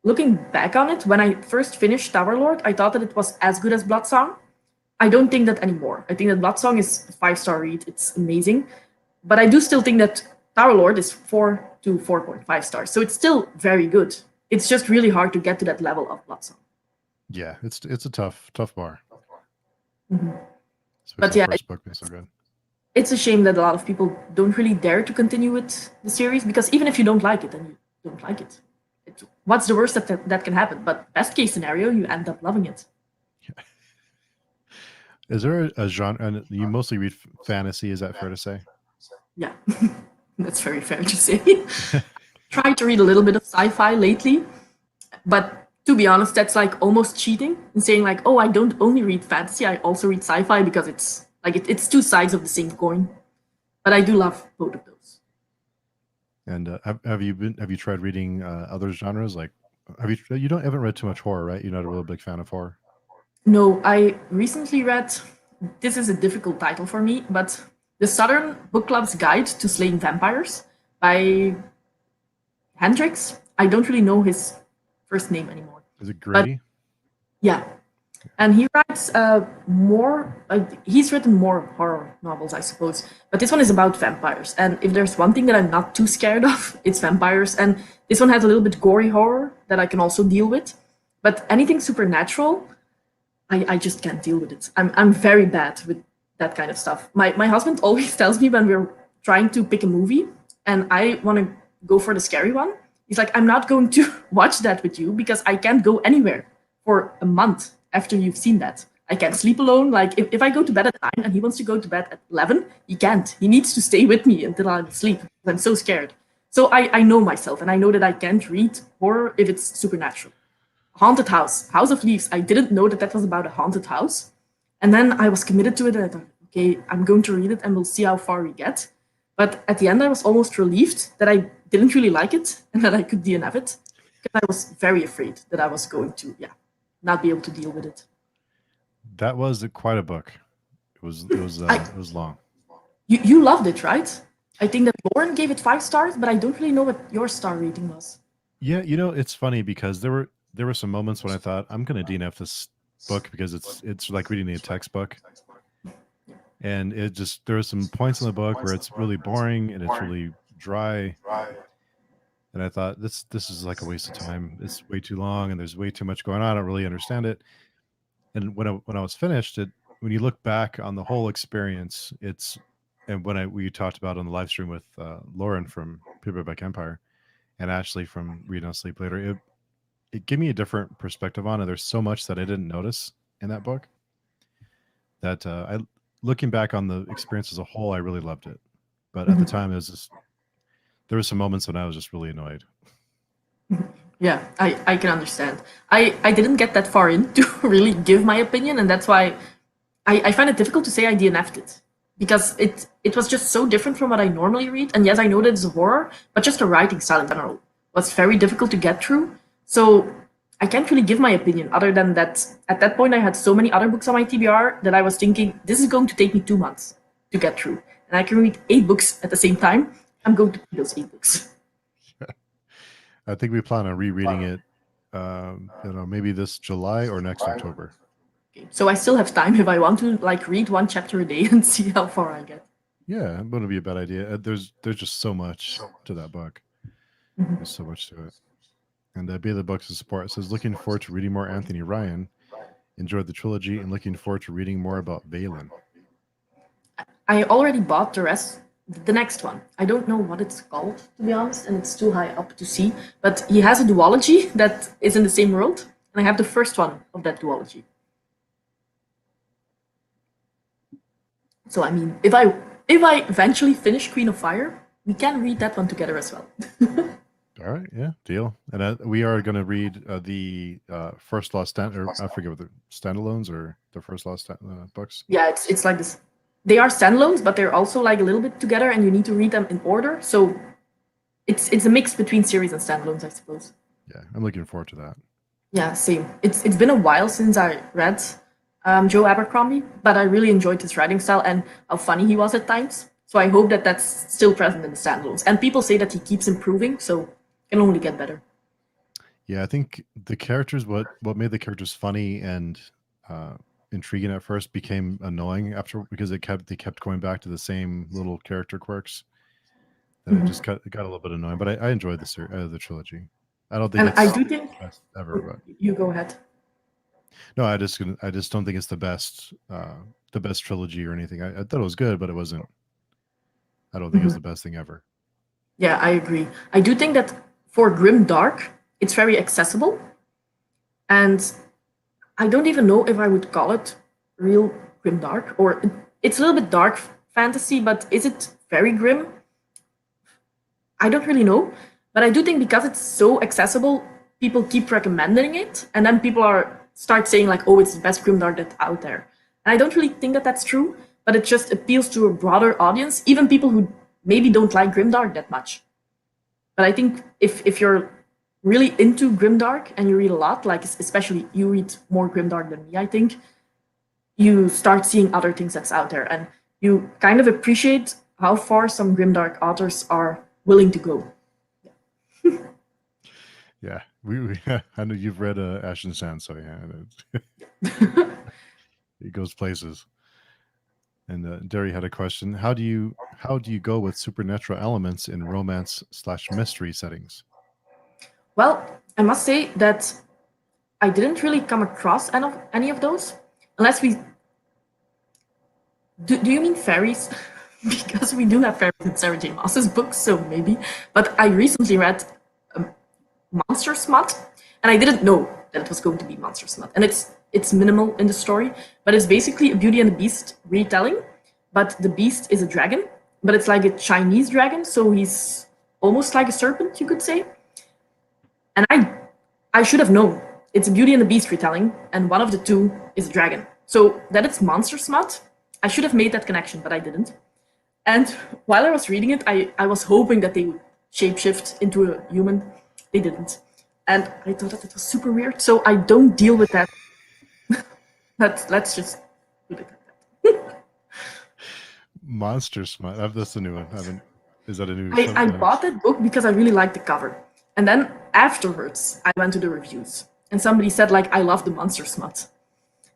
looking back on it, when I first finished Tower Lord, I thought that it was as good as Bloodsong. I don't think that anymore. I think that Bloodsong is a 5-star read. It's amazing. But I do still think that Tower Lord is 4 to 4.5 stars. So it's still very good. It's just really hard to get to that level of Bloodsong. Yeah, it's a tough bar. Mm-hmm. But yeah, first book is so good. It's a shame that a lot of people don't really dare to continue with the series, because even if you don't like it, then you don't like it. What's the worst that can happen? But best case scenario, you end up loving it. Yeah. Is there a genre, and you mostly read fantasy, is that fair to say? Yeah, that's very fair to say. Tried to read a little bit of sci-fi lately, but to be honest, that's like almost cheating and saying like, oh, I don't only read fantasy, I also read sci-fi, because it's like it's two sides of the same coin. But I do love both of those. And have you tried reading other genres? Like, haven't read too much horror, right? You're not a real big fan of horror. No, I recently read. This is a difficult title for me, but The Southern Book Club's Guide to Slaying Vampires by Hendricks. I don't really know his first name anymore. Is it Grady? Yeah. And he writes more, he's written more horror novels, I suppose. But this one is about vampires. And if there's one thing that I'm not too scared of, it's vampires. And this one has a little bit gory horror that I can also deal with. But anything supernatural, I just can't deal with it. I'm very bad with that kind of stuff. My husband always tells me when we're trying to pick a movie and I want to go for the scary one, he's like, I'm not going to watch that with you because I can't go anywhere for a month after you've seen that. I can't sleep alone. Like if I go to bed at 9 and he wants to go to bed at 11, he can't. He needs to stay with me until I'm asleep. I'm so scared. So I know myself, and I know that I can't read horror if it's supernatural. Haunted House, House of Leaves. I didn't know that was about a haunted house. And then I was committed to it, and I thought, okay, I'm going to read it and we'll see how far we get. But at the end, I was almost relieved that I didn't really like it and that I could DNF it, because I was very afraid that I was going to, not be able to deal with it. That was quite a book. It was long. You loved it, right? I think that Lauren gave it 5 stars, but I don't really know what your star rating was. Yeah, it's funny because there were some moments when I thought I'm going to DNF this book because it's like reading a textbook. and it just, there are some points in the book where it's really boring and it's really dry, and I thought this is like a waste of time. It's way too long and there's way too much going on. I don't really understand it. And when I was finished, when you look back on the whole experience, and we talked about on the live stream with Lauren from Paperback Empire and Ashley from Read No Sleep Later, it gave me a different perspective on it. There's so much that I didn't notice in that book that looking back on the experience as a whole, I really loved it. But at the time, there were some moments when I was just really annoyed. Yeah, I can understand. I didn't get that far in to really give my opinion, and that's why I find it difficult to say I DNF'd it. Because it was just so different from what I normally read. And yes, I know that it's a horror, but just the writing style in general was very difficult to get through. So I can't really give my opinion other than that at that point I had so many other books on my TBR that I was thinking, this is going to take me 2 months to get through. And I can read 8 books at the same time. I'm going to read those 8 books. I think we plan on rereading it, maybe this July or next October. Okay. So I still have time if I want to read 1 chapter a day and see how far I get. Yeah, it wouldn't be a bad idea. There's just so much to that book. There's so much to it. And Be the Books of Support says, looking forward to reading more Anthony Ryan. Enjoyed the trilogy and looking forward to reading more about Valen. I already bought the next one. I don't know what it's called, to be honest, and it's too high up to see. But he has a duology that is in the same world, and I have the first one of that duology. So I mean, if I eventually finish Queen of Fire, we can read that one together as well. All right, yeah, deal. And we are going to read the First Lost or I forget what the standalones or the First Lost books. Yeah, it's like this. They are standalones, but they're also like a little bit together, and you need to read them in order. So it's a mix between series and standalones, I suppose. Yeah, I'm looking forward to that. Yeah, same. It's been a while since I read Joe Abercrombie, but I really enjoyed his writing style and how funny he was at times. So I hope that that's still present in the standalones. And people say that he keeps improving, so it can only get better. Yeah, I think the characters, what made the characters funny and intriguing at first became annoying after, because they kept going back to the same little character quirks. That it just got a little bit annoying. But I enjoyed the trilogy. I don't think I do think best ever. But you go ahead. no, I just don't think it's the best trilogy or anything. I thought it was good, but it wasn't. I don't think it was the best thing ever. Yeah, I agree. I do think that for grim dark, it's very accessible, and I don't even know if I would call it real grim dark, or it's a little bit dark fantasy, but is it very grim? I don't really know, but I do think because it's so accessible, people keep recommending it, and then people start saying like, oh, it's the best grimdark that's out there. And I don't really think that that's true, but it just appeals to a broader audience, even people who maybe don't like grimdark that much. But I think if you're really into grimdark and you read a lot, like especially you read more grimdark than me, I think, you start seeing other things that's out there, and you kind of appreciate how far some grimdark authors are willing to go. Yeah, I know you've read Ash and Sand, so yeah, it goes places. And Derry had a question: How do you go with supernatural elements in romance/mystery settings? Well, I must say that I didn't really come across any of those, unless we. Do you mean fairies? Because we do have fairies in Sarah J. Maas's books, so maybe. But I recently read Monster Smut, and I didn't know that it was going to be Monster Smut. And it's minimal in the story, but it's basically a Beauty and the Beast retelling. But the beast is a dragon, but it's like a Chinese dragon, so he's almost like a serpent, you could say. And I should have known. It's a Beauty and the Beast retelling, and one of the two is a dragon. So that it's Monster Smut, I should have made that connection, but I didn't. And while I was reading it, I was hoping that they would shapeshift into a human. They didn't. And I thought that it was super weird, so I don't deal with that. Let's just put it like that. Monster Smut. That's a new one. Is that a new? I bought that book because I really liked the cover, and then afterwards I went to the reviews, and somebody said like, "I love the Monster Smut,"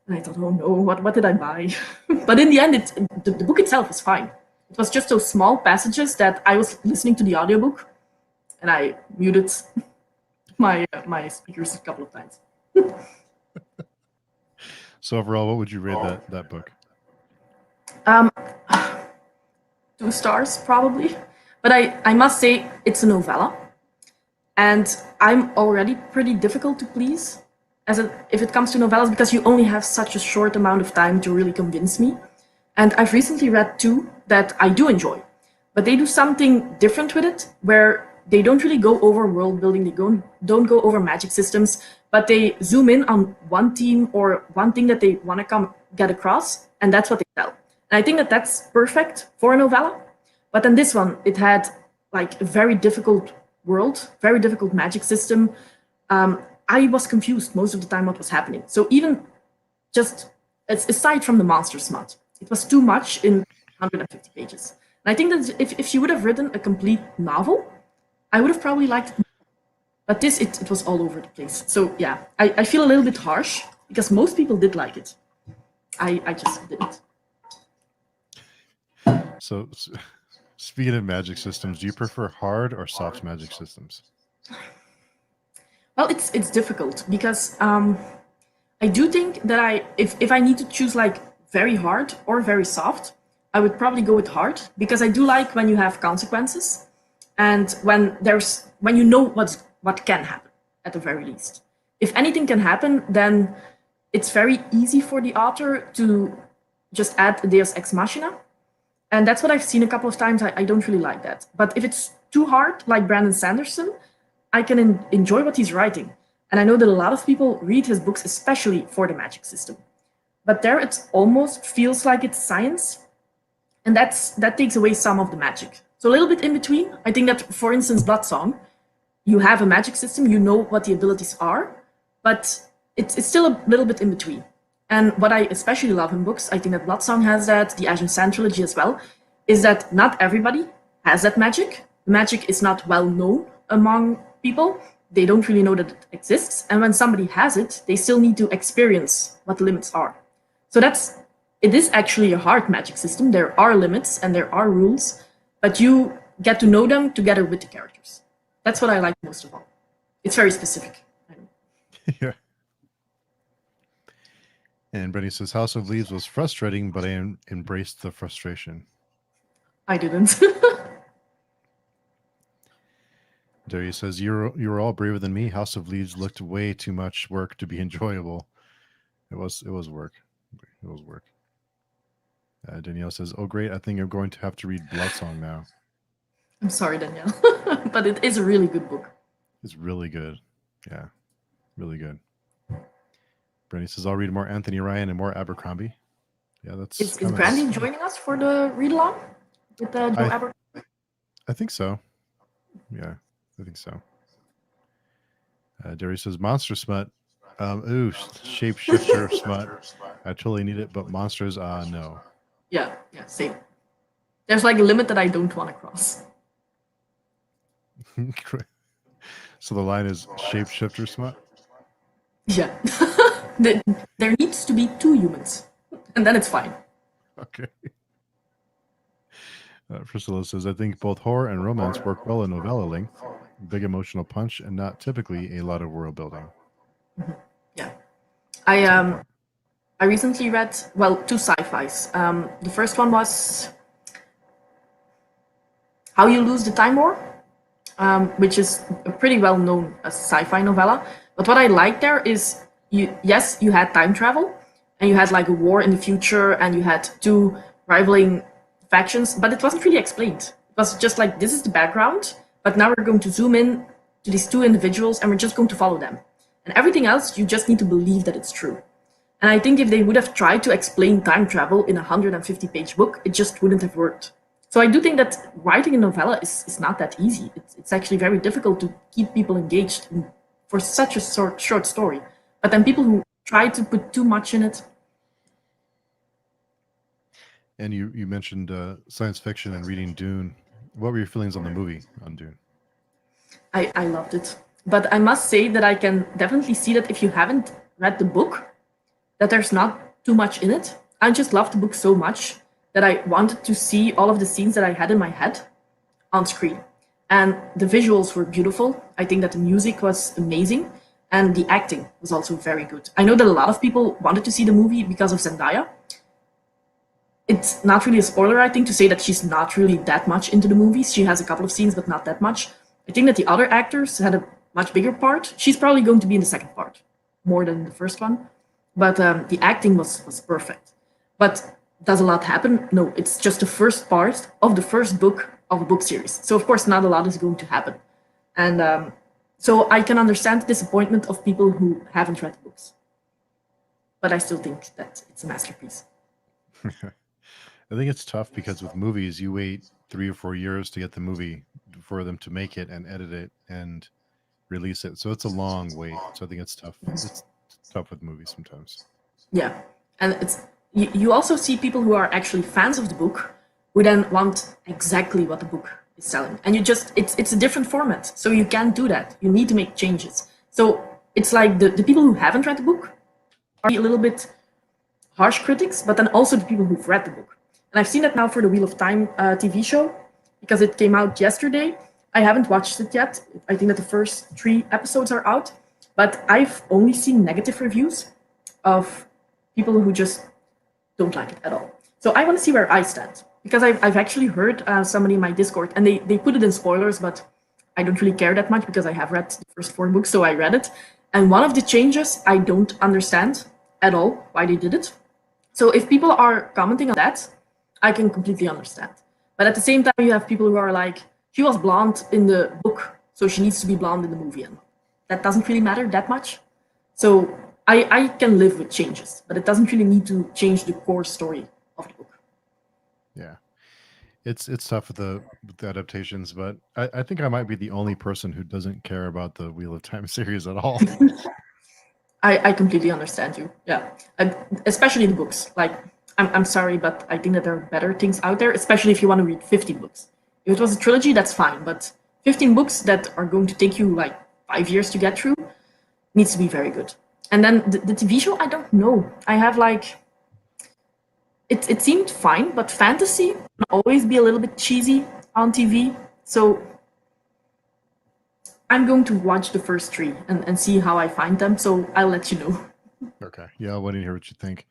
And I thought, oh no, what did I buy? But in the end, the book itself was fine. It was just those small passages that I was listening to the audiobook, and I muted my speakers a couple of times. So overall, what would you rate that book? 2 stars probably, but I must say it's a novella, and I'm already pretty difficult to please if it comes to novellas, because you only have such a short amount of time to really convince me. And I've recently read 2 that I do enjoy, but they do something different with it, where they don't really go over world building, they don't go over magic systems, but they zoom in on one theme or one thing that they want to get across, and that's what they tell. And I think that that's perfect for a novella. But then this one, it had like a very difficult world, very difficult magic system. I was confused most of the time what was happening. So even just aside from the monster smut, it was too much in 150 pages. And I think that if she would have written a complete novel, I would have probably liked it more. But this, it was all over the place. So yeah, I feel a little bit harsh because most people did like it. I just didn't. So speaking of magic systems, do you prefer hard or soft magic systems? Well, it's difficult because I do think that if I need to choose like very hard or very soft, I would probably go with hard, because I do like when you have consequences and when you know what can happen at the very least. If anything can happen, then it's very easy for the author to just add a Deus Ex Machina. And that's what I've seen a couple of times. I don't really like that. But if it's too hard, like Brandon Sanderson, I can enjoy what he's writing. And I know that a lot of people read his books especially for the magic system. But there it almost feels like it's science. And that takes away some of the magic. So a little bit in between. I think that, for instance, Bloodsong, you have a magic system, you know what the abilities are, but it's still a little bit in between. And what I especially love in books, I think that Bloodsong has that, the Azure Sand trilogy as well, is that not everybody has that magic. Magic is not well known among people. They don't really know that it exists. And when somebody has it, they still need to experience what the limits are. So it is actually a hard magic system. There are limits and there are rules, but you get to know them together with the characters. That's what I like most of all. It's very specific. Yeah. And Brittany says, House of Leaves was frustrating, but I embraced the frustration. I didn't. Darius says, you were all braver than me. House of Leaves looked way too much work to be enjoyable. It was work. It was work. Danielle says, oh, great. I think I'm going to have to read Bloodsong now. I'm sorry, Danielle, but it is a really good book. It's really good. Yeah, really good. Brandy says, I'll read more Anthony Ryan and more Abercrombie. Yeah, that's... Is Brandy joining us for the read-along with Joe Abercrombie? I think so. Yeah, I think so. Darius says, Monster Smut. Shapeshifter Smut. I totally need it, but monsters, no. Yeah, same. There's like a limit that I don't want to cross. So the line is Shapeshifter Smut? Yeah. There needs to be 2 humans, and then it's fine. Okay. Priscilla says, I think both horror and romance work well in novella length, big emotional punch, and not typically a lot of world building. Mm-hmm. Yeah. I recently read, 2 sci-fis. The first one was How You Lose the Time War, which is a pretty well-known sci-fi novella. But what I liked there is, you had time travel, and you had like a war in the future, and you had 2 rivaling factions, but it wasn't really explained. It was just like, this is the background, but now we're going to zoom in to these 2 individuals, and we're just going to follow them. And everything else, you just need to believe that it's true. And I think if they would have tried to explain time travel in a 150-page book, it just wouldn't have worked. So I do think that writing a novella is not that easy. It's actually very difficult to keep people engaged for such a short story. But then people who try to put too much in it. And you mentioned science fiction and reading Dune. What were your feelings on the movie on Dune? I loved it. But I must say that I can definitely see that if you haven't read the book, that there's not too much in it. I just loved the book so much that I wanted to see all of the scenes that I had in my head on screen. And the visuals were beautiful. I think that the music was amazing. And the acting was also very good. I know that a lot of people wanted to see the movie because of Zendaya. It's not really a spoiler, I think, to say that she's not really that much into the movies. She has a couple of scenes, but not that much. I think that the other actors had a much bigger part. She's probably going to be in the second part, more than the first one. But the acting was perfect. But does a lot happen? No, it's just the first part of the first book of a book series. So, of course, not a lot is going to happen. And so I can understand the disappointment of people who haven't read the books. But I still think that it's a masterpiece. I think it's tough because with movies, you wait 3 or 4 years to get the movie for them to make it and edit it and release it. So it's a long wait. So I think it's tough. It's tough with movies sometimes. Yeah, and it's you also see people who are actually fans of the book who then want exactly what the book is selling, and it's a different format, so you can't do that. You need to make changes. So it's like the people who haven't read the book are a little bit harsh critics, but then also the people who've read the book. And I've seen that now for the Wheel of Time TV show, because it came out yesterday. I haven't watched it yet. I think that the first 3 episodes are out, but I've only seen negative reviews of people who just don't like it at all. So I want to see where I stand, because I've actually heard somebody in my Discord, and they put it in spoilers, but I don't really care that much because I have read the first 4 books, so I read it. And one of the changes, I don't understand at all why they did it. So if people are commenting on that, I can completely understand. But at the same time, you have people who are like, she was blonde in the book, so she needs to be blonde in the movie. And that doesn't really matter that much. So I can live with changes, but it doesn't really need to change the core story of the book. Yeah. It's tough with the adaptations, but I think I might be the only person who doesn't care about the Wheel of Time series at all. I completely understand you. Yeah, especially the books. Like, I'm sorry, but I think that there are better things out there, especially if you want to read 15 books. If it was a trilogy, that's fine, but 15 books that are going to take you like 5 years to get through needs to be very good. And then the TV show, I don't know. I have like, it seemed fine, but fantasy can always be a little bit cheesy on TV. So I'm going to watch the first 3 and see how I find them. So I'll let you know. Okay. Yeah, I want to hear what you think.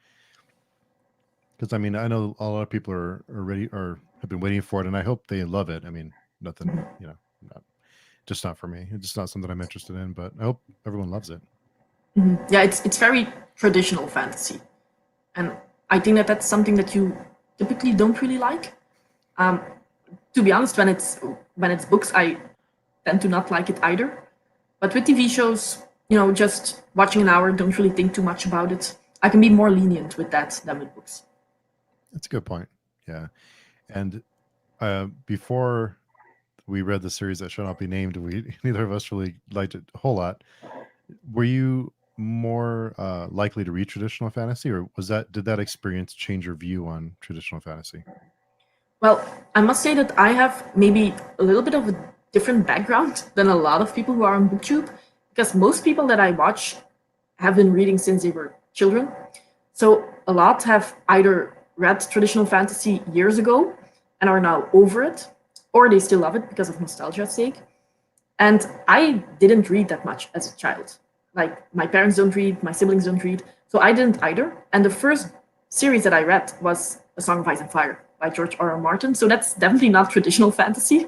Because I mean, I know a lot of people are ready or have been waiting for it, and I hope they love it. I mean, nothing, just not for me. It's just not something I'm interested in, but I hope everyone loves it. Yeah, it's very traditional fantasy, and I think that that's something that you typically don't really like. To be honest, when it's books, I tend to not like it either. But with TV shows, just watching an hour, don't really think too much about it. I can be more lenient with that than with books. That's a good point. Yeah. And before we read the series that shall not be named, neither of us really liked it a whole lot. Were you more likely to read traditional fantasy, or did that experience change your view on traditional fantasy? Well, I must say that I have maybe a little bit of a different background than a lot of people who are on Booktube, because most people that I watch have been reading since they were children. So a lot have either read traditional fantasy years ago and are now over it, or they still love it because of nostalgia's sake. And I didn't read that much as a child. Like, my parents don't read, my siblings don't read, so I didn't either. And the first series that I read was A Song of Ice and Fire by George R.R. Martin, so that's definitely not traditional fantasy.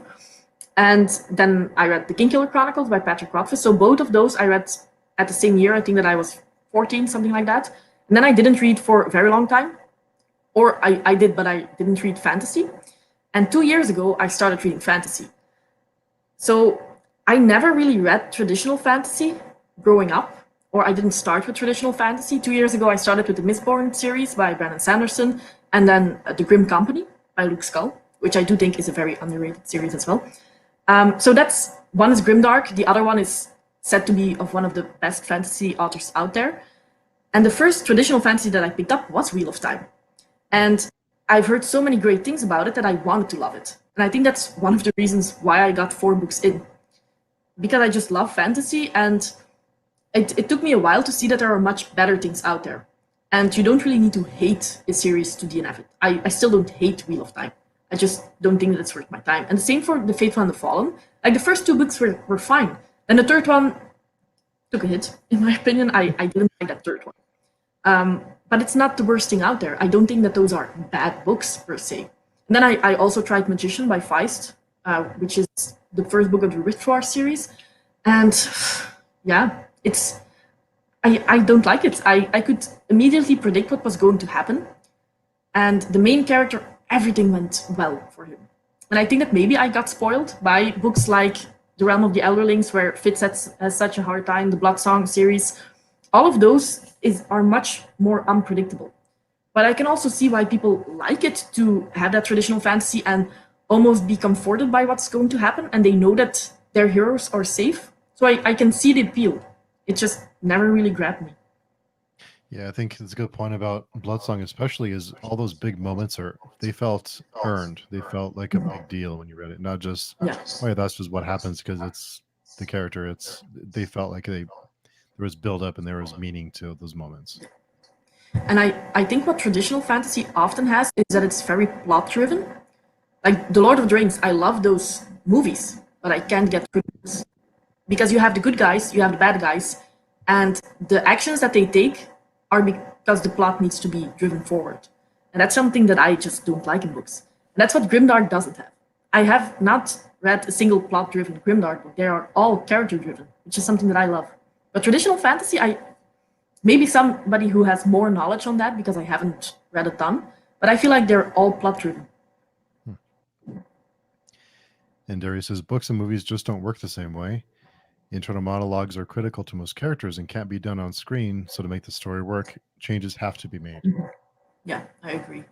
And then I read The Kingkiller Chronicles by Patrick Rothfuss, so both of those I read at the same year. I think that I was 14, something like that. And then I didn't read for a very long time, or I did, but I didn't read fantasy. And 2 years ago, I started reading fantasy. So I never really read traditional fantasy growing up, or I didn't start with traditional fantasy. 2 years ago, I started with the Mistborn series by Brandon Sanderson, and then The Grim Company by Luke Scull, which I do think is a very underrated series as well. So that's, one is grimdark, the other one is said to be of one of the best fantasy authors out there. And the first traditional fantasy that I picked up was Wheel of Time. And I've heard so many great things about it that I wanted to love it. And I think that's one of the reasons why I got 4 books in. Because I just love fantasy, and it took me a while to see that there are much better things out there. And you don't really need to hate a series to DNF it. I still don't hate Wheel of Time. I just don't think that it's worth my time. And the same for The Faithful and the Fallen. Like, the first two books were fine. Then the third one took a hit, in my opinion. I didn't like that third one. But it's not the worst thing out there. I don't think that those are bad books, per se. And then I also tried Magician by Feist, which is the first book of the Ritual series. And yeah, I don't like it. I could immediately predict what was going to happen. And the main character, everything went well for him. And I think that maybe I got spoiled by books like The Realm of the Elderlings, where Fitz has such a hard time, the Blood Song series. All of those are much more unpredictable. But I can also see why people like it, to have that traditional fantasy and almost be comforted by what's going to happen, and they know that their heroes are safe. So I can see the appeal. It just never really grabbed me. Yeah, I think it's a good point about Bloodsong, especially, is all those big moments they felt earned. They felt like a big deal when you read it, not just, Yeah. oh yeah, that's just what happens because it's the character. They felt like there was build up and there was meaning to those moments. And I think what traditional fantasy often has is that it's very plot driven. Like The Lord of the Rings, I love those movies, but I can't get through this. Because you have the good guys, you have the bad guys, and the actions that they take are because the plot needs to be driven forward. And that's something that I just don't like in books. And that's what Grimdark doesn't have. I have not read a single plot-driven Grimdark book. They are all character-driven, which is something that I love. But traditional fantasy, maybe somebody who has more knowledge on that, because I haven't read a ton, but I feel like they're all plot-driven. And Darius says, books and movies just don't work the same way. Internal monologues are critical to most characters and can't be done on screen, so to make the story work, changes have to be made. Yeah, I agree.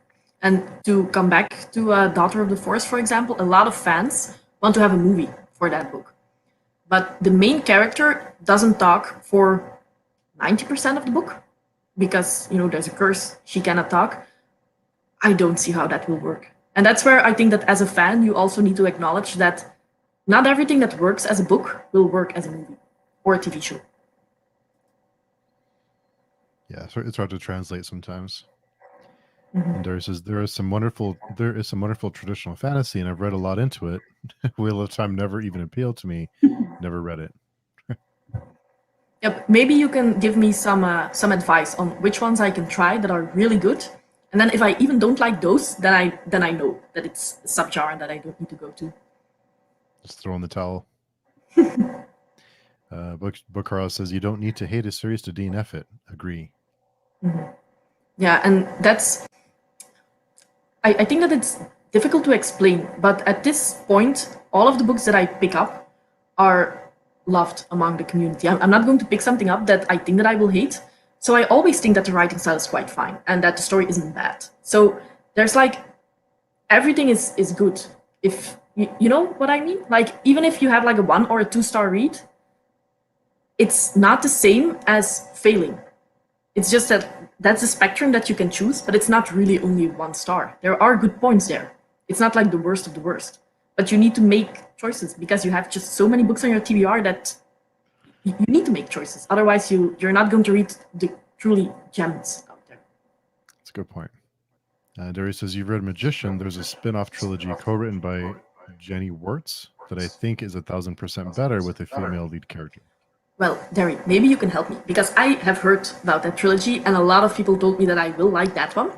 And to come back to Daughter of the Forest, for example, a lot of fans want to have a movie for that book. But the main character doesn't talk for 90% of the book because, there's a curse, she cannot talk. I don't see how that will work. And that's where I think that as a fan, you also need to acknowledge that not everything that works as a book will work as a movie or a TV show. Yeah, it's hard to translate sometimes. And Darius says, there is some wonderful traditional fantasy, and I've read a lot into it. Wheel of Time never even appealed to me. Never read it. Yep, maybe you can give me some advice on which ones I can try that are really good. And then if I even don't like those, then I know that it's a subgenre that I don't need to go to. Just throw in the towel. Bookaro says, you don't need to hate a series to DNF it. Agree. Yeah, and that's... I think that it's difficult to explain, but at this point, all of the books that I pick up are loved among the community. I'm not going to pick something up that I think that I will hate. So I always think that the writing style is quite fine and that the story isn't bad. So there's everything is good. If you know what I mean? Even if you have a 1 or a 2-star read, it's not the same as failing. It's just that's a spectrum that you can choose, but it's not really only 1 star. There are good points there. It's not like the worst of the worst. But you need to make choices because you have just so many books on your TBR that you need to make choices. Otherwise, you're not going to read the truly gems out there. That's a good point. Darius says, you've read Magician. There's a spin-off trilogy co-written by Jenny Wirtz that I think is 1,000% better with a female lead character. Well, Derry, maybe you can help me, because I have heard about that trilogy, and a lot of people told me that I will like that one,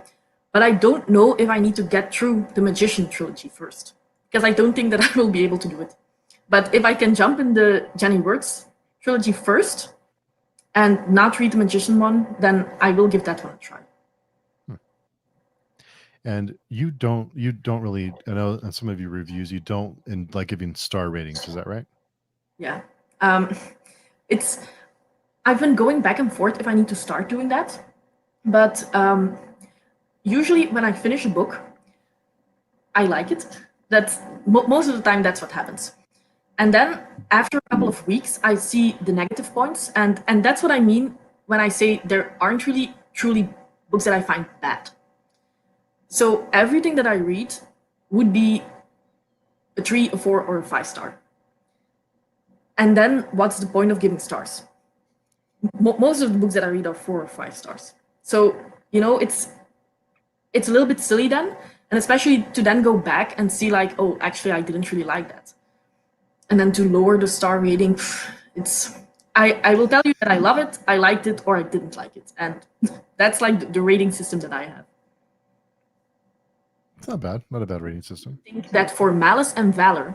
but I don't know if I need to get through the Magician trilogy first, because I don't think that I will be able to do it. But if I can jump in the Jenny Wirtz trilogy first, and not read the Magician one, then I will give that one a try. And you don't really, I know in some of your reviews, you don't giving star ratings, is that right? Yeah. I've been going back and forth if I need to start doing that. But usually when I finish a book, I like it. That's most of the time that's what happens. And then after a couple of weeks, I see the negative points. And that's what I mean when I say there aren't really truly books that I find bad. So everything that I read would be a 3, a 4, or a 5-star. And then what's the point of giving stars? Most of the books that I read are 4 or 5 stars. So, you know, it's a little bit silly then, and especially to then go back and see like, oh, actually, I didn't really like that. And then to lower the star rating, I will tell you that I love it, I liked it, or I didn't like it. And that's like the rating system that I have. It's not bad. Not a bad rating system. I think that for Malice and Valor,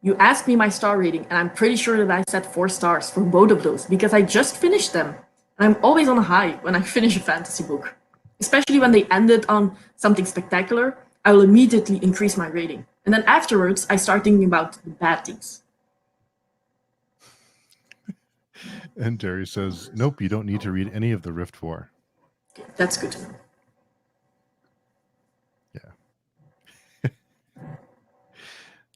you asked me my star rating, and I'm pretty sure that I said 4 stars for both of those because I just finished them. And I'm always on a high when I finish a fantasy book. Especially when they ended on something spectacular, I will immediately increase my rating. And then afterwards, I start thinking about the bad things. And Jerry says, nope, you don't need to read any of the Rift War. Okay, that's good to know. Yeah.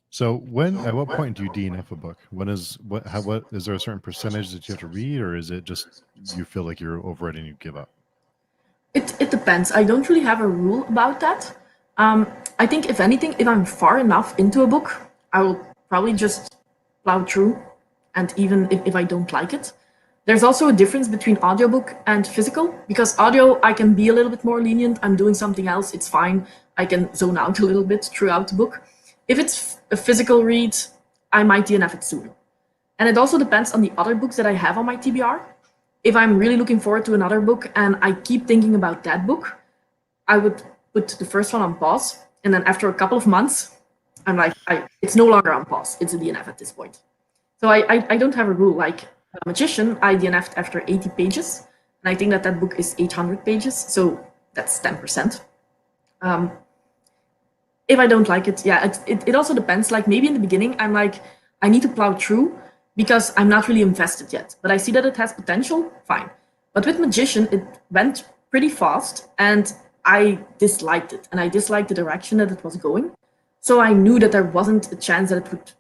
So at what point do you DNF a book? What is there a certain percentage that you have to read, or is it just you feel like you're over it and you give up? It depends. I don't really have a rule about that. I think if anything, if I'm far enough into a book, I will probably just plow through, and even if I don't like it. There's also a difference between audiobook and physical, because audio, I can be a little bit more lenient. I'm doing something else, it's fine. I can zone out a little bit throughout the book. If it's a physical read, I might DNF it sooner. And it also depends on the other books that I have on my TBR. If I'm really looking forward to another book and I keep thinking about that book, I would put the first one on pause. And then after a couple of months, I'm like, it's no longer on pause. It's a DNF at this point. So I don't have a rule. Like Magician, I DNF'd after 80 pages. And I think that book is 800 pages. So that's 10%. If I don't like it, yeah, it also depends. Like maybe in the beginning, I'm like, I need to plow through because I'm not really invested yet. But I see that it has potential, fine. But with Magician, it went pretty fast and I disliked it. And I disliked the direction that it was going. So I knew that there wasn't a chance that it would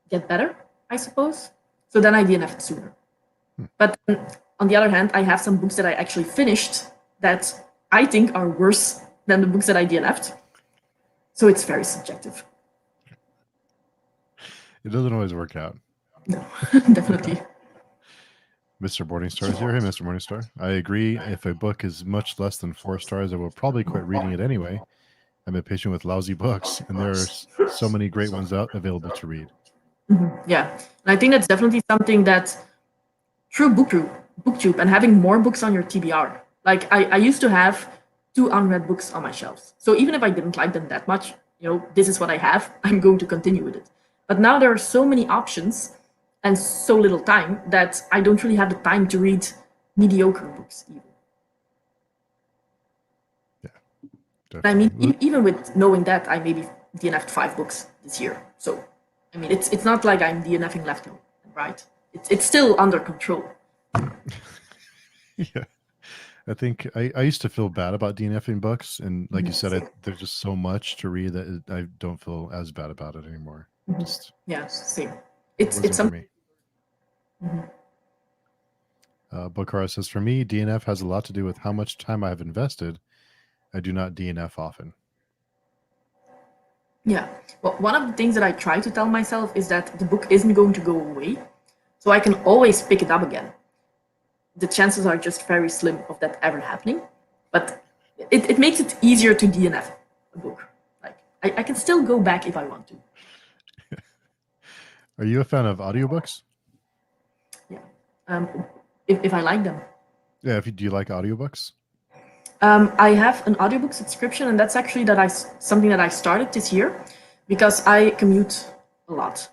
get better, I suppose. So then I DNF'd sooner. But on the other hand, I have some books that I actually finished that I think are worse than the books that I DNF'd. So it's very subjective. It doesn't always work out. No, definitely. Mr. Morningstar is here. Hey, Mr. Morningstar. I agree. If a book is much less than 4 stars, I will probably quit reading it anyway. I'm impatient with lousy books, and there are so many great ones out available to read. Yeah, and I think that's definitely something that through Booktube and having more books on your TBR. Like I used to have 2 unread books on my shelves. So even if I didn't like them that much, you know, this is what I have, I'm going to continue with it. But now there are so many options and so little time that I don't really have the time to read mediocre books even. Yeah, definitely. I mean, even with knowing that, I maybe DNF'd 5 books this year. So, I mean, it's not like I'm DNFing left and right. It's still under control. Yeah. I think I used to feel bad about DNFing books, and like you said, there's just so much to read that I don't feel as bad about it anymore. Just, yeah, same. It's something for me. Bookara says, for me, DNF has a lot to do with how much time I have invested. I do not DNF often. Yeah. Well, one of the things that I try to tell myself is that the book isn't going to go away, so I can always pick it up again. The chances are just very slim of that ever happening, but it makes it easier to DNF a book. Like I can still go back if I want to. Are you a fan of audiobooks? Yeah. If I like them. Yeah. Do you like audiobooks? I have an audiobook subscription, and that's actually something that I started this year because I commute a lot.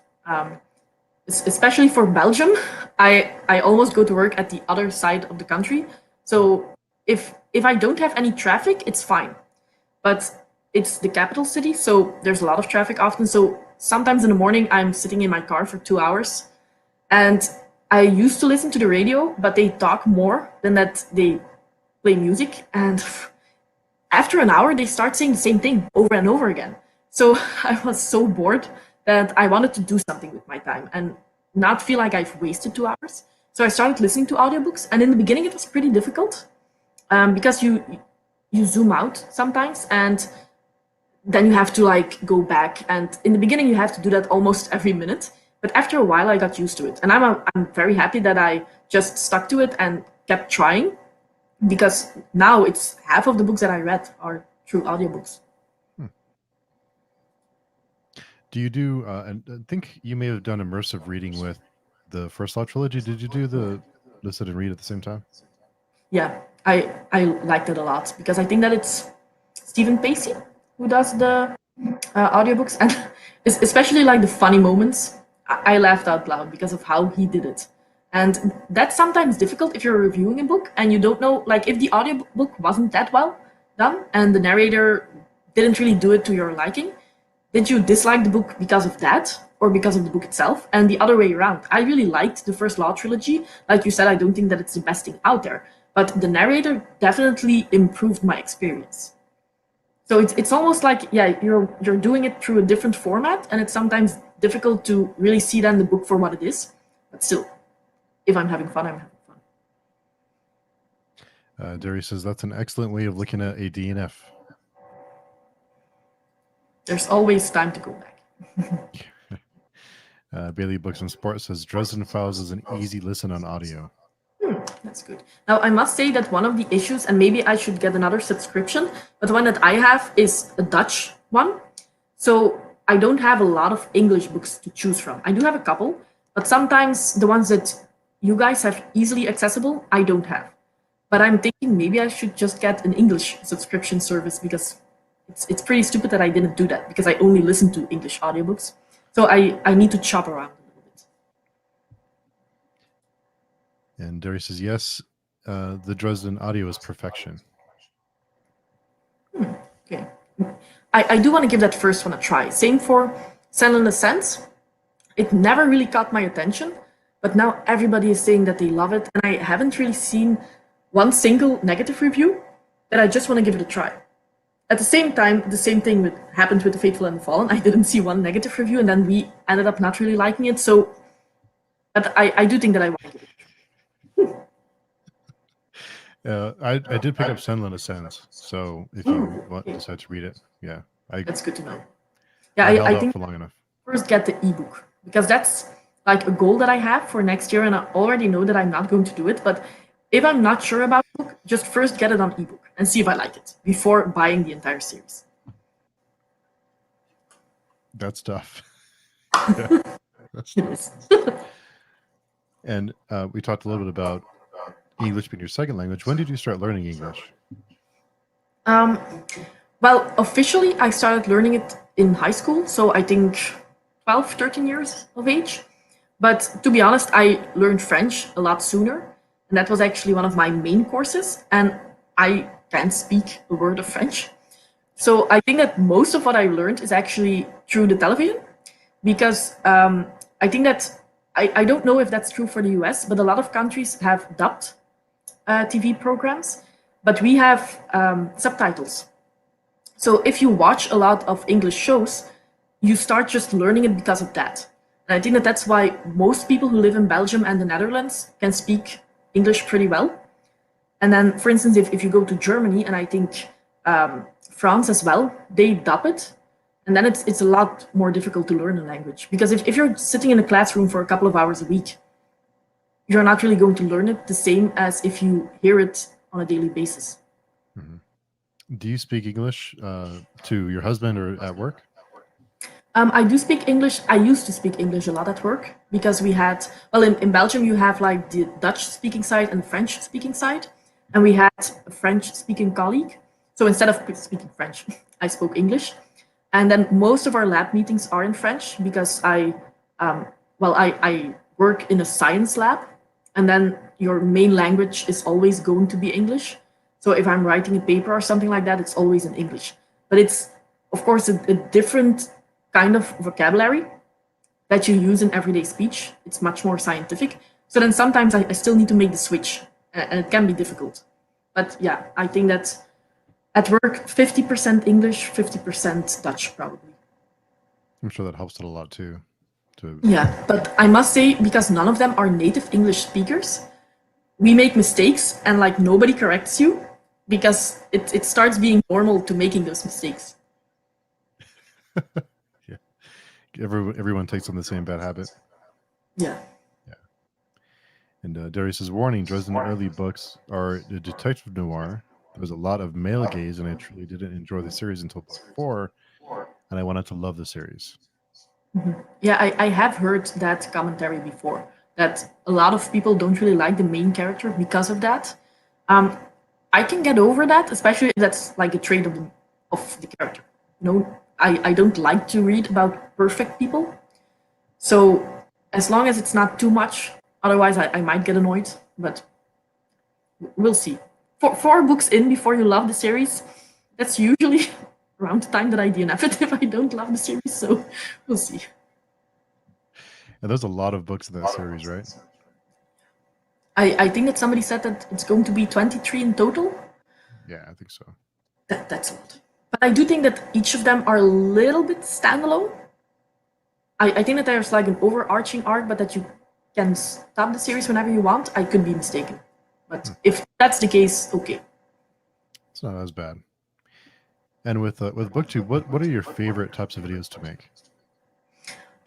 Especially for Belgium, I almost go to work at the other side of the country. So if I don't have any traffic, it's fine. But it's the capital city, so there's a lot of traffic often. So sometimes in the morning, I'm sitting in my car for 2 hours. And I used to listen to the radio, but they talk more than that they play music. And after an hour, they start saying the same thing over and over again. So I was so bored that I wanted to do something with my time and not feel like I've wasted 2 hours. So I started listening to audiobooks, and in the beginning it was pretty difficult because you zoom out sometimes, and then you have to like go back. And in the beginning you have to do that almost every minute. But after a while I got used to it, and I'm very happy that I just stuck to it and kept trying. because now it's half of the books that I read are through audiobooks. Do you do, and I think you may have done immersive reading with the First Law trilogy. Did you do the listen and read at the same time? Yeah, I liked it a lot because I think that it's Stephen Pacey who does the audiobooks, and especially like the funny moments. I laughed out loud because of how he did it. And that's sometimes difficult if you're reviewing a book and you don't know, like if the audiobook wasn't that well done and the narrator didn't really do it to your liking, did you dislike the book because of that or because of the book itself? And the other way around. I really liked the First Law trilogy. Like you said, I don't think that it's the best thing out there, but the narrator definitely improved my experience. So it's almost like, yeah, you're doing it through a different format, and it's sometimes difficult to really see then the book for what it is. But still, if I'm having fun, I'm having fun. Darius says that's an excellent way of looking at a DNF. There's always time to go back. Bailey Books and Sports says Dresden Files is an easy listen on audio. That's good. Now, I must say that one of the issues, and maybe I should get another subscription, but the one that I have is a Dutch one. So I don't have a lot of English books to choose from. I do have a couple, but sometimes the ones that you guys have easily accessible, I don't have. But I'm thinking maybe I should just get an English subscription service because it's pretty stupid that I didn't do that because I only listen to English audiobooks. So I need to chop around a little bit. And Darius says, yes, the Dresden audio is perfection. Okay. I do want to give that first one a try. Same for Silent Ascent. It never really caught my attention, but now everybody is saying that they love it, and I haven't really seen one single negative review that I just want to give it a try. At the same time, the same thing happened with The Fateful and the Fallen. I didn't see one negative review, and then we ended up not really liking it. So, but I do think that I want to give it a try. I did pick up Silent Ascent, so if you decide to read it, yeah. That's good to know. Yeah, I think for long enough. First get the ebook, because that's like a goal that I have for next year, and I already know that I'm not going to do it, but if I'm not sure about the book, just first get it on ebook and see if I like it before buying the entire series. That's tough. Yeah, that's tough. And we talked a little bit about English being your second language. When did you start learning English? Well, officially, I started learning it in high school, so I think 12, 13 years of age. But to be honest, I learned French a lot sooner, and that was actually one of my main courses, and I can't speak a word of French. So I think that most of what I learned is actually through the television, because I think that, I don't know if that's true for the US, but a lot of countries have dubbed TV programs, but we have subtitles. So if you watch a lot of English shows, you start just learning it because of that. And I think that that's why most people who live in Belgium and the Netherlands can speak English pretty well. And then, for instance, if you go to Germany, and I think France as well, they dub it. And then it's a lot more difficult to learn a language. Because if you're sitting in a classroom for a couple of hours a week, you're not really going to learn it the same as if you hear it on a daily basis. Mm-hmm. Do you speak English to your husband or at work? I do speak English. I used to speak English a lot at work because we had, well, in Belgium, you have like the Dutch speaking side and the French speaking side. And we had a French speaking colleague. So instead of speaking French, I spoke English. And then most of our lab meetings are in French because I work in a science lab. And then your main language is always going to be English. So if I'm writing a paper or something like that, it's always in English. But it's, of course, a different kind of vocabulary that you use in everyday speech. It's much more scientific. So then sometimes I still need to make the switch, and it can be difficult. But yeah, I think that at work, 50% English, 50% Dutch, probably. I'm sure that helps it a lot too. Yeah, but I must say, because none of them are native English speakers, we make mistakes and like nobody corrects you because it starts being normal to making those mistakes. Yeah, everyone takes on the same bad habit. Yeah. And Darius says, warning, Dresden early books are a detective noir. There was a lot of male gaze, and I truly didn't enjoy the series until book 4, and I went on to love the series. Yeah, I have heard that commentary before, that a lot of people don't really like the main character because of that. I can get over that, especially if that's like a trait of the character. You know, I don't like to read about perfect people. So as long as it's not too much, otherwise I might get annoyed, but we'll see. For 4 books in before you love the series, that's usually around the time that I DNF it if I don't love the series, so we'll see. And there's a lot of books in that series, right? I think that somebody said that it's going to be 23 in total. Yeah, I think so. That's a lot. But I do think that each of them are a little bit standalone. I think that there's like an overarching arc, but that you can stop the series whenever you want. I could be mistaken. But if that's the case, okay. It's not as bad. And with BookTube, what are your favorite types of videos to make?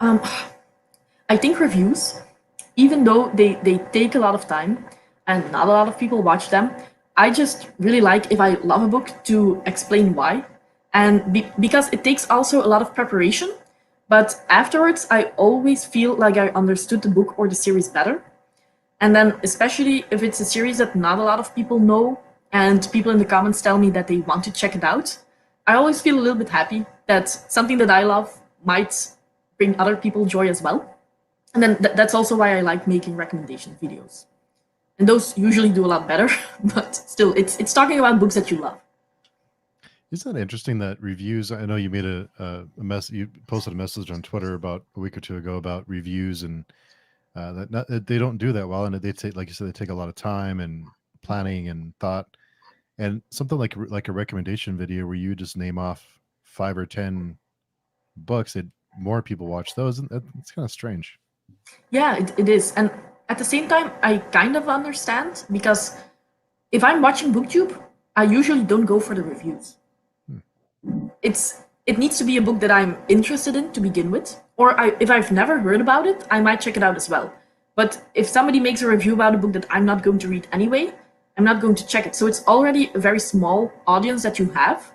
I think reviews, even though they take a lot of time and not a lot of people watch them, I just really like, if I love a book, to explain why. And because it takes also a lot of preparation, but afterwards I always feel like I understood the book or the series better. And then especially if it's a series that not a lot of people know and people in the comments tell me that they want to check it out, I always feel a little bit happy that something that I love might bring other people joy as well. And then that's also why I like making recommendation videos. And those usually do a lot better, but still, it's talking about books that you love. Isn't that interesting that reviews? I know you made a mess. You posted a message on Twitter about a week or two ago about reviews, and they don't do that well, and they take, like you said, they take a lot of time and planning and thought. And something like a recommendation video where you just name off 5 or 10 books, more people watch those, and it's kind of strange. Yeah, it is. And at the same time, I kind of understand, because if I'm watching BookTube, I usually don't go for the reviews. It needs to be a book that I'm interested in to begin with, or if I've never heard about it, I might check it out as well. But if somebody makes a review about a book that I'm not going to read anyway, I'm not going to check it. So it's already a very small audience that you have.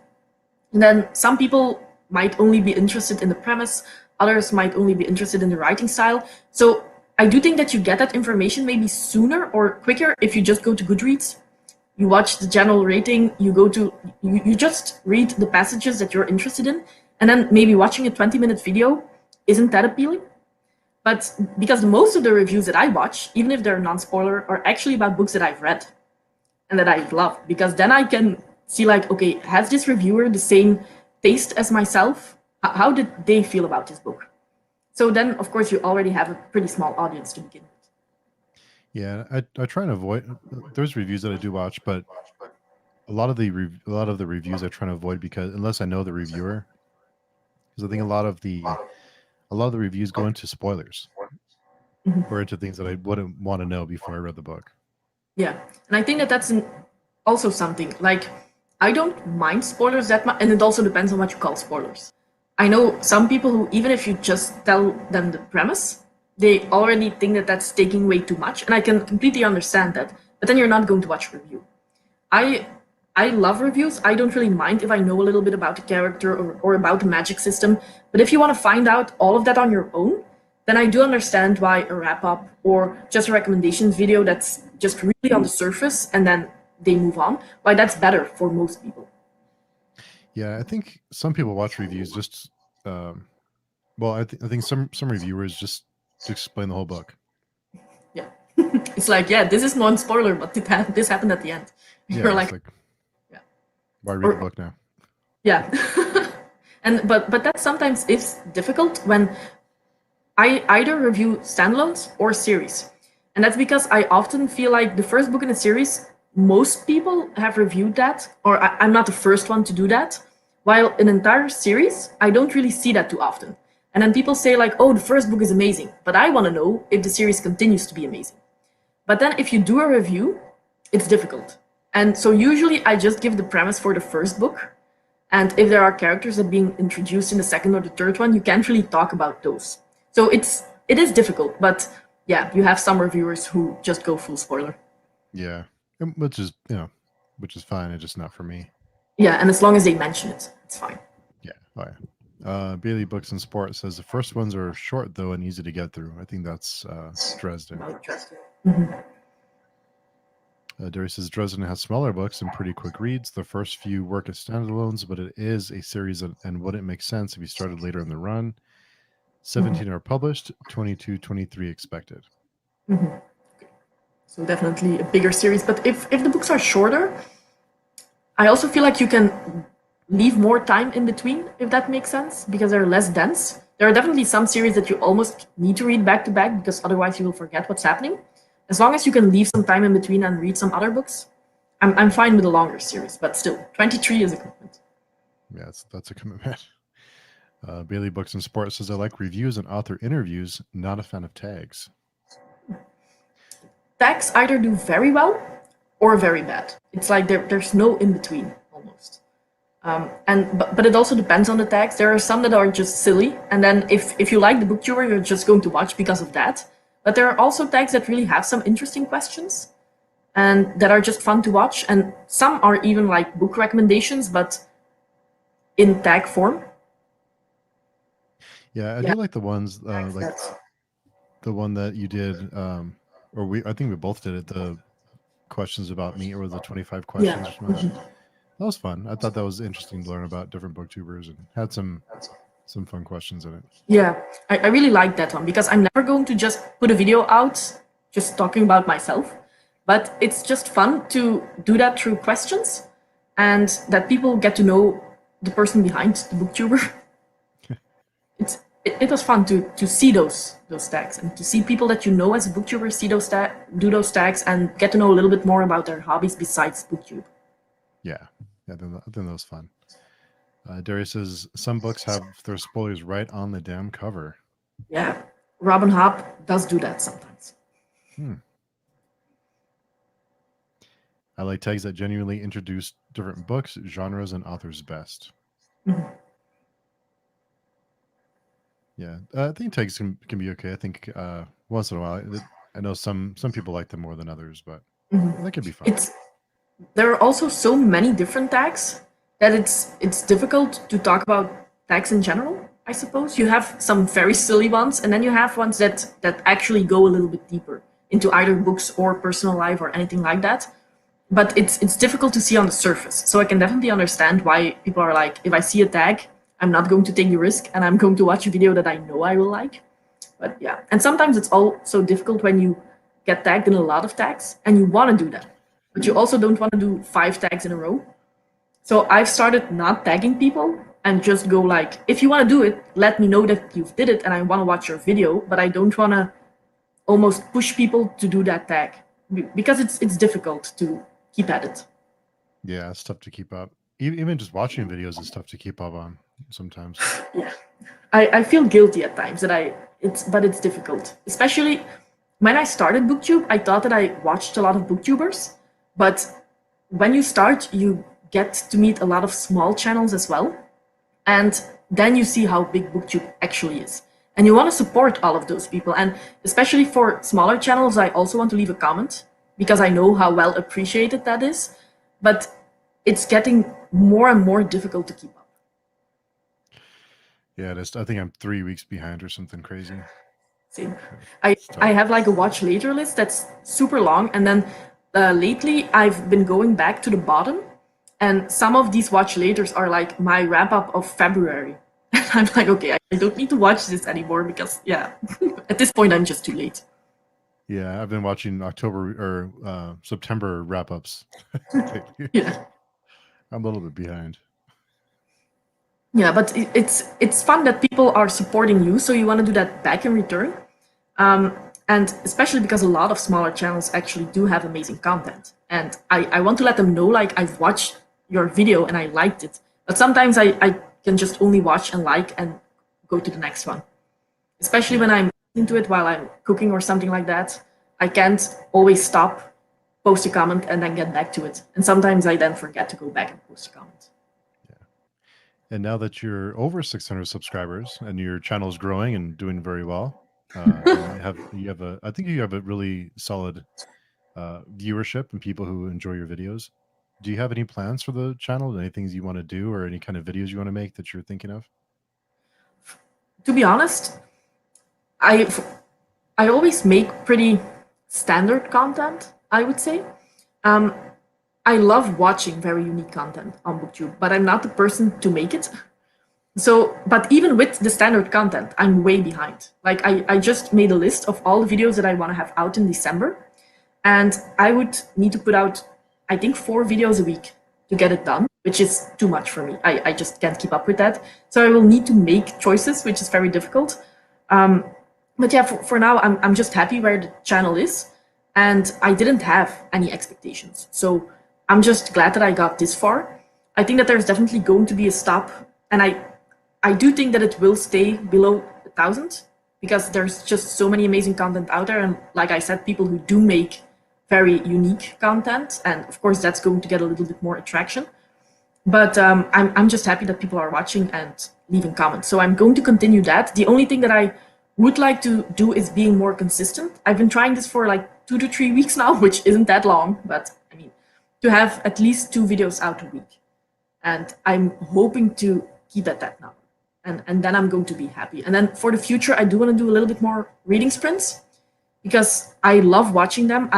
And then some people might only be interested in the premise, others might only be interested in the writing style. So I do think that you get that information maybe sooner or quicker if you just go to Goodreads. You watch the general rating, you just read the passages that you're interested in, and then maybe watching a 20-minute video isn't that appealing. But because most of the reviews that I watch, even if they're non-spoiler, are actually about books that I've read and that I love, because then I can see, like, okay, has this reviewer the same taste as myself? How did they feel about this book? So then, of course, you already have a pretty small audience to begin with. Yeah, I try and avoid. There's reviews that I do watch, but a lot of the reviews I try to avoid, because unless I know the reviewer, because I think a lot of the reviews go into spoilers or into things that I wouldn't want to know before I read the book. Yeah, and I think that that's also something, like, I don't mind spoilers that much, and it also depends on what you call spoilers. I know some people who, even if you just tell them the premise, they already think that that's taking way too much, and I can completely understand that, but then you're not going to watch a review. I love reviews. I don't really mind if I know a little bit about the character or about the magic system, but if you want to find out all of that on your own, then I do understand why a wrap-up or just a recommendations video that's just really on the surface and then they move on, why that's better for most people. Yeah, I think some people watch reviews just, well, I think some reviewers just to explain the whole book. Yeah. It's like, yeah, this is non-spoiler, but this happened at the end. Yeah, You're like, yeah. Why read the book now? Yeah. but that sometimes is difficult when I either review standalones or series. And that's because I often feel like the first book in a series, most people have reviewed that, or I'm not the first one to do that. While an entire series, I don't really see that too often. And then people say, like, oh, the first book is amazing, but I want to know if the series continues to be amazing. But then if you do a review, it's difficult. And so usually I just give the premise for the first book. And if there are characters that are being introduced in the second or the third one, you can't really talk about those. So it is difficult, but yeah, you have some reviewers who just go full spoiler. Yeah, which is fine. It's just not for me. Yeah, and as long as they mention it, it's fine. Yeah. Oh, yeah. Bailey Books and Sport says the first ones are short though and easy to get through. I think that's Dresden. Darius says Dresden has smaller books and pretty quick reads. The first few work as standalones, but it is a series and wouldn't make sense if you started later in the run. 17 are published, 22, 23 expected. So definitely a bigger series. But if the books are shorter, I also feel like you can leave more time in between, if that makes sense, because they're less dense. There are definitely some series that you almost need to read back to back because otherwise you will forget what's happening. As long as you can leave some time in between and read some other books, I'm fine with a longer series, but still, 23 is a commitment. Yeah, that's a commitment. Bailey Books and Sports says, I like reviews and author interviews, not a fan of tags. Tags either do very well or very bad. It's like there's no in between almost. But it also depends on the tags. There are some that are just silly, and then if you like the booktuber, you're just going to watch because of that. But there are also tags that really have some interesting questions and that are just fun to watch. And some are even like book recommendations, but in tag form. Yeah, I do like the ones like the one that you did, I think we both did it. The questions about me, or the 25 questions. Or something like that. That was fun. I thought that was interesting to learn about different booktubers and had some fun questions in it. Yeah, I really like that one because I'm never going to just put a video out just talking about myself, but it's just fun to do that through questions and that people get to know the person behind the booktuber. It was fun to see those tags and to see people that you know as a booktuber see do those tags and get to know a little bit more about their hobbies besides booktube. Yeah, I think that was fun. Darius says some books have their spoilers right on the damn cover. Yeah, Robin Hobb does do that sometimes. I like tags that genuinely introduce different books, genres, and authors best. Yeah, I think tags can be okay. I think once in a while, I know some people like them more than others, but that could be fun. There are also so many different tags that it's difficult to talk about tags in general, I suppose. You have some very silly ones, and then you have ones that actually go a little bit deeper into either books or personal life or anything like that. But it's difficult to see on the surface. So I can definitely understand why people are like, if I see a tag, I'm not going to take the risk and I'm going to watch a video that I know I will like. But yeah, and sometimes it's also difficult when you get tagged in a lot of tags and you want to do that, but you also don't want to do 5 tags in a row. So I've started not tagging people and just go like, if you want to do it, let me know that you've did it and I want to watch your video, but I don't want to almost push people to do that tag because it's difficult to keep at it. Yeah, it's tough to keep up. Even just watching videos is tough to keep up on sometimes. Yeah, I feel guilty at times but it's difficult. Especially when I started BookTube, I thought that I watched a lot of booktubers, but when you start, you get to meet a lot of small channels as well, and then you see how big BookTube actually is. And you want to support all of those people, and especially for smaller channels, I also want to leave a comment because I know how well appreciated that is, but it's getting more and more difficult to keep up. Yeah, it is. I think I'm 3 weeks behind or something crazy. Same. I have like a watch later list that's super long, and then lately I've been going back to the bottom, and some of these watch laters are like my wrap up of February. And I'm like, okay, I don't need to watch this anymore because yeah, at this point I'm just too late. Yeah, I've been watching October or September wrap ups. Yeah. I'm a little bit behind. Yeah, but it's fun that people are supporting you, so you want to do that back in return. And especially because a lot of smaller channels actually do have amazing content. And I want to let them know, like, I've watched your video and I liked it. But sometimes I can just only watch and like and go to the next one. Especially when I'm into it while I'm cooking or something like that. I can't always stop, post a comment, and then get back to it. And sometimes I then forget to go back and post a comment. Yeah. And now that you're over 600 subscribers and your channel is growing and doing very well, and I think you have a really solid viewership and people who enjoy your videos. Do you have any plans for the channel? Any things you want to do, or any kind of videos you want to make that you're thinking of? To be honest, I I always make pretty standard content, I would say. Um, I love watching very unique content on Booktube, but I'm not the person to make it. So, but even with the standard content, I'm way behind. Like I just made a list of all the videos that I want to have out in December. And I would need to put out, I think, 4 videos a week to get it done, which is too much for me. I just can't keep up with that. So I will need to make choices, which is very difficult. But yeah, for now, I'm just happy where the channel is. And I didn't have any expectations. So I'm just glad that I got this far. I think that there's definitely going to be a stop. And I do think that it will stay below 1,000 because there's just so many amazing content out there. And like I said, people who do make very unique content. And of course, that's going to get a little bit more attraction. But I'm just happy that people are watching and leaving comments. So I'm going to continue that. The only thing that I would like to do is being more consistent. I've been trying this for like 2 to 3 weeks now, which isn't that long, but I mean, to have at least 2 videos out a week. And I'm hoping to keep at that now. And then I'm going to be happy. And then for the future, I do want to do a little bit more reading sprints because I love watching them.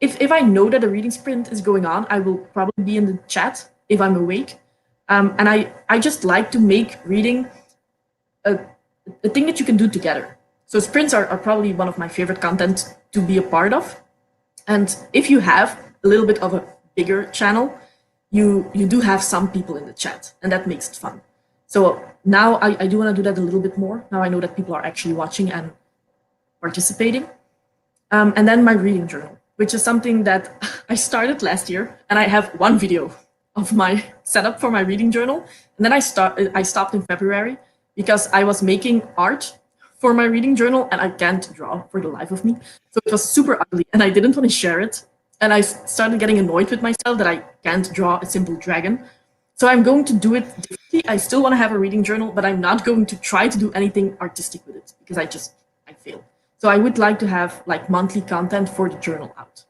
If I know that a reading sprint is going on, I will probably be in the chat if I'm awake. And I just like to make reading a thing that you can do together. So sprints are probably one of my favorite content to be a part of. And if you have a little bit of a bigger channel, you do have some people in the chat, and that makes it fun. So now I do want to do that a little bit more. Now I know that people are actually watching and participating. And then my reading journal, which is something that I started last year, and I have 1 video of my setup for my reading journal. And then I stopped in February because I was making art for my reading journal and I can't draw for the life of me. So it was super ugly and I didn't want to share it. And I started getting annoyed with myself that I can't draw a simple dragon. So I'm going to do it differently. I still want to have a reading journal, but I'm not going to try to do anything artistic with it because I fail. So I would like to have like monthly content for the journal out.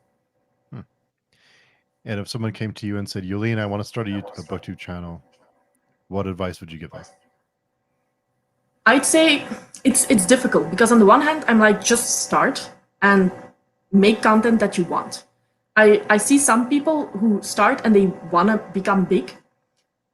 And if someone came to you and said, Jolien, I want to start a BookTube channel, what advice would you give them? I'd say it's difficult because on the one hand, I'm like, just start and make content that you want. I see some people who start and they want to become big.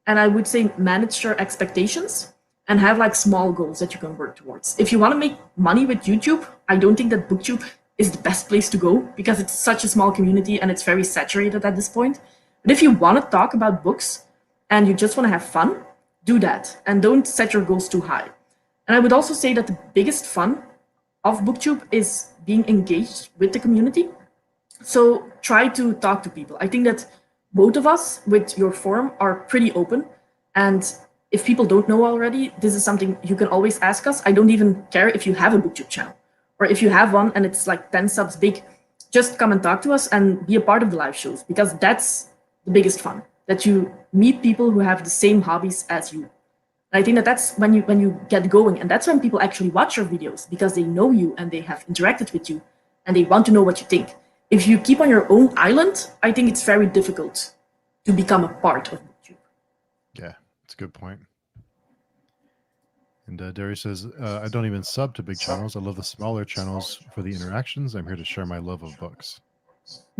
And I would say manage your expectations and have like small goals that you can work towards. If you want to make money with YouTube, I don't think that Booktube is the best place to go because it's such a small community and it's very saturated at this point. But if you want to talk about books and you just want to have fun, do that and don't set your goals too high. And I would also say that the biggest fun of Booktube is being engaged with the community. So try to talk to people. I think that both of us with your forum are pretty open. And if people don't know already, this is something you can always ask us. I don't even care if you have a Booktube channel or if you have one and it's like 10 subs big, just come and talk to us and be a part of the live shows because that's the biggest fun, that you meet people who have the same hobbies as you. And I think that that's when you get going, and that's when people actually watch your videos because they know you and they have interacted with you and they want to know what you think. If you keep on your own island, I think it's very difficult to become a part of Booktube. Yeah, that's a good point. And Darius says, I don't even sub to big channels. I love the smaller channels for the interactions. I'm here to share my love of books.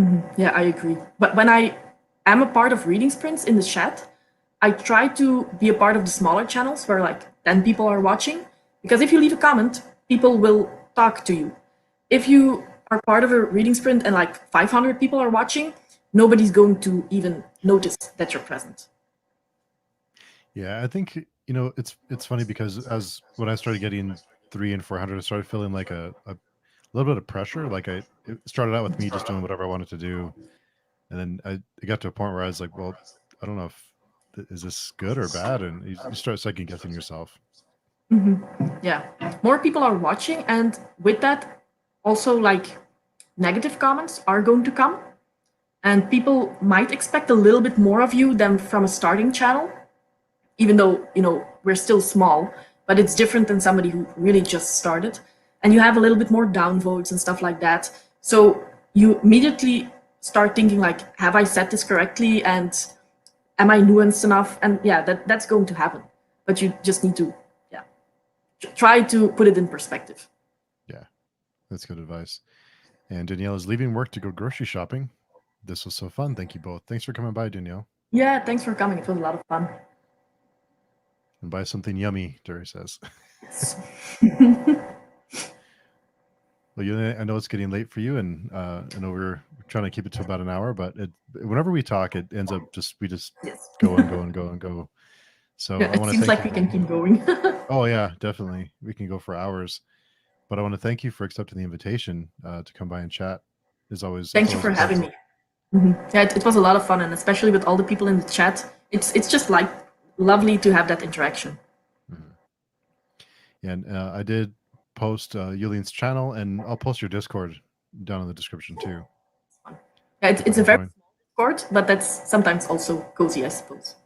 Mm-hmm. Yeah, I agree. But when I am a part of reading sprints in the chat, I try to be a part of the smaller channels where like 10 people are watching. Because if you leave a comment, people will talk to you. If you are part of a reading sprint and like 500 people are watching, nobody's going to even notice that you're present. Yeah, I think, you know, it's funny because as when I started getting 300 and 400, I started feeling like a little bit of pressure. Like it started out with me just doing whatever I wanted to do. And then I got to a point where I was like, well, I don't know if is this good or bad? And you start second guessing yourself. Mm-hmm. Yeah, more people are watching. And with that, also like negative comments are going to come. And people might expect a little bit more of you than from a starting channel, even though, you know, we're still small, but it's different than somebody who really just started. and you have a little bit more downvotes and stuff like that. So you immediately start thinking like, have I said this correctly, and am I nuanced enough? And yeah, that's going to happen, but you just need to try to put it in perspective. Yeah, that's good advice. And Danielle is leaving work to go grocery shopping. This was so fun. Thank you both. Thanks for coming by, Danielle. Yeah, thanks for coming. It was a lot of fun. And buy something yummy, Dory says. Well, I know it's getting late for you, and I know we're trying to keep it to about an hour, but whenever we talk, it ends up we just go and go and go and go. So yeah, I want to seems like we can keep going. Oh yeah, definitely. We can go for hours. But I want to thank you for accepting the invitation to come by and chat. As always, thank you for having me. Yeah, it was a lot of fun, and especially with all the people in the chat, it's just like lovely to have that interaction. Yeah, and I did post Julien's channel, and I'll post your Discord down in the description too. Yeah, it's a very small Discord, but that's sometimes also cozy, I suppose.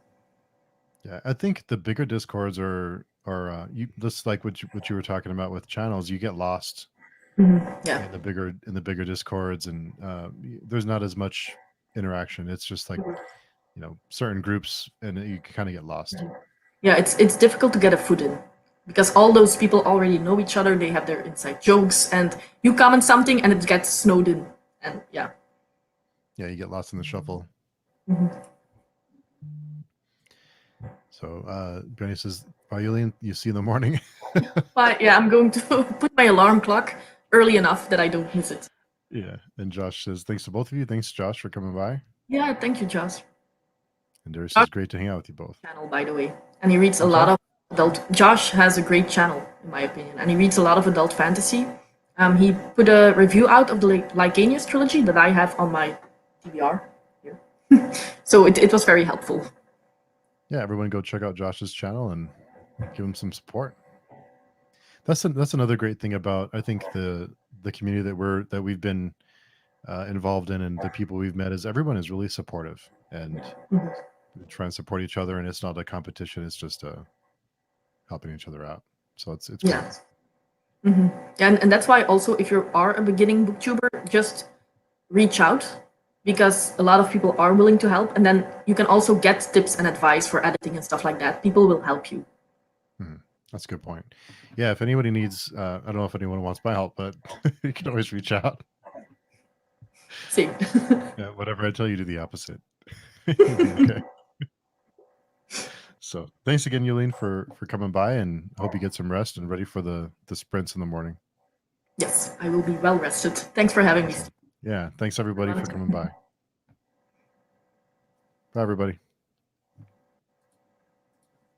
Yeah, I think the bigger Discords are just like what you were talking about with channels. You get lost Yeah, in the bigger Discords, and there's not as much interaction. It's just like certain groups, and you kind of get lost. Yeah, it's difficult to get a foot in because all those people already know each other. They have their inside jokes, and you comment something, and it gets snowed in, and yeah, you get lost in the shuffle. So Bernie says, "Bye, Jolien. You see you in the morning." But yeah, I'm going to put my alarm clock early enough that I don't miss it. Yeah, and Josh says, "Thanks to both of you. Thanks, Josh, for coming by." Yeah, thank you, Josh. And Doris says, "Great to hang out with you both." Channel, by the way, and he reads a lot of adult. Josh has a great channel, in my opinion, and he reads a lot of adult fantasy. He put a review out of the Lycanius trilogy that I have on my TBR here, so it was very helpful. Yeah, everyone go check out Josh's channel and give him some support. That's another great thing about, I think, the community that we've been involved in, and the people we've met, is everyone is really supportive, and we try and support each other, and it's not a competition. It's just helping each other out. So it's yeah. And that's why also, if you are a beginning booktuber, just reach out, because a lot of people are willing to help, and then you can also get tips and advice for editing and stuff like that. People will help you. That's a good point. Yeah, if anybody needs, I don't know if anyone wants my help, but you can always reach out. Same. Yeah, whatever I tell you, do the opposite. Okay. So thanks again, Jolien, for coming by, and hope you get some rest and ready for the sprints in the morning. Yes, I will be well rested. Thanks for having me. Yeah, thanks everybody for coming by. Bye, everybody.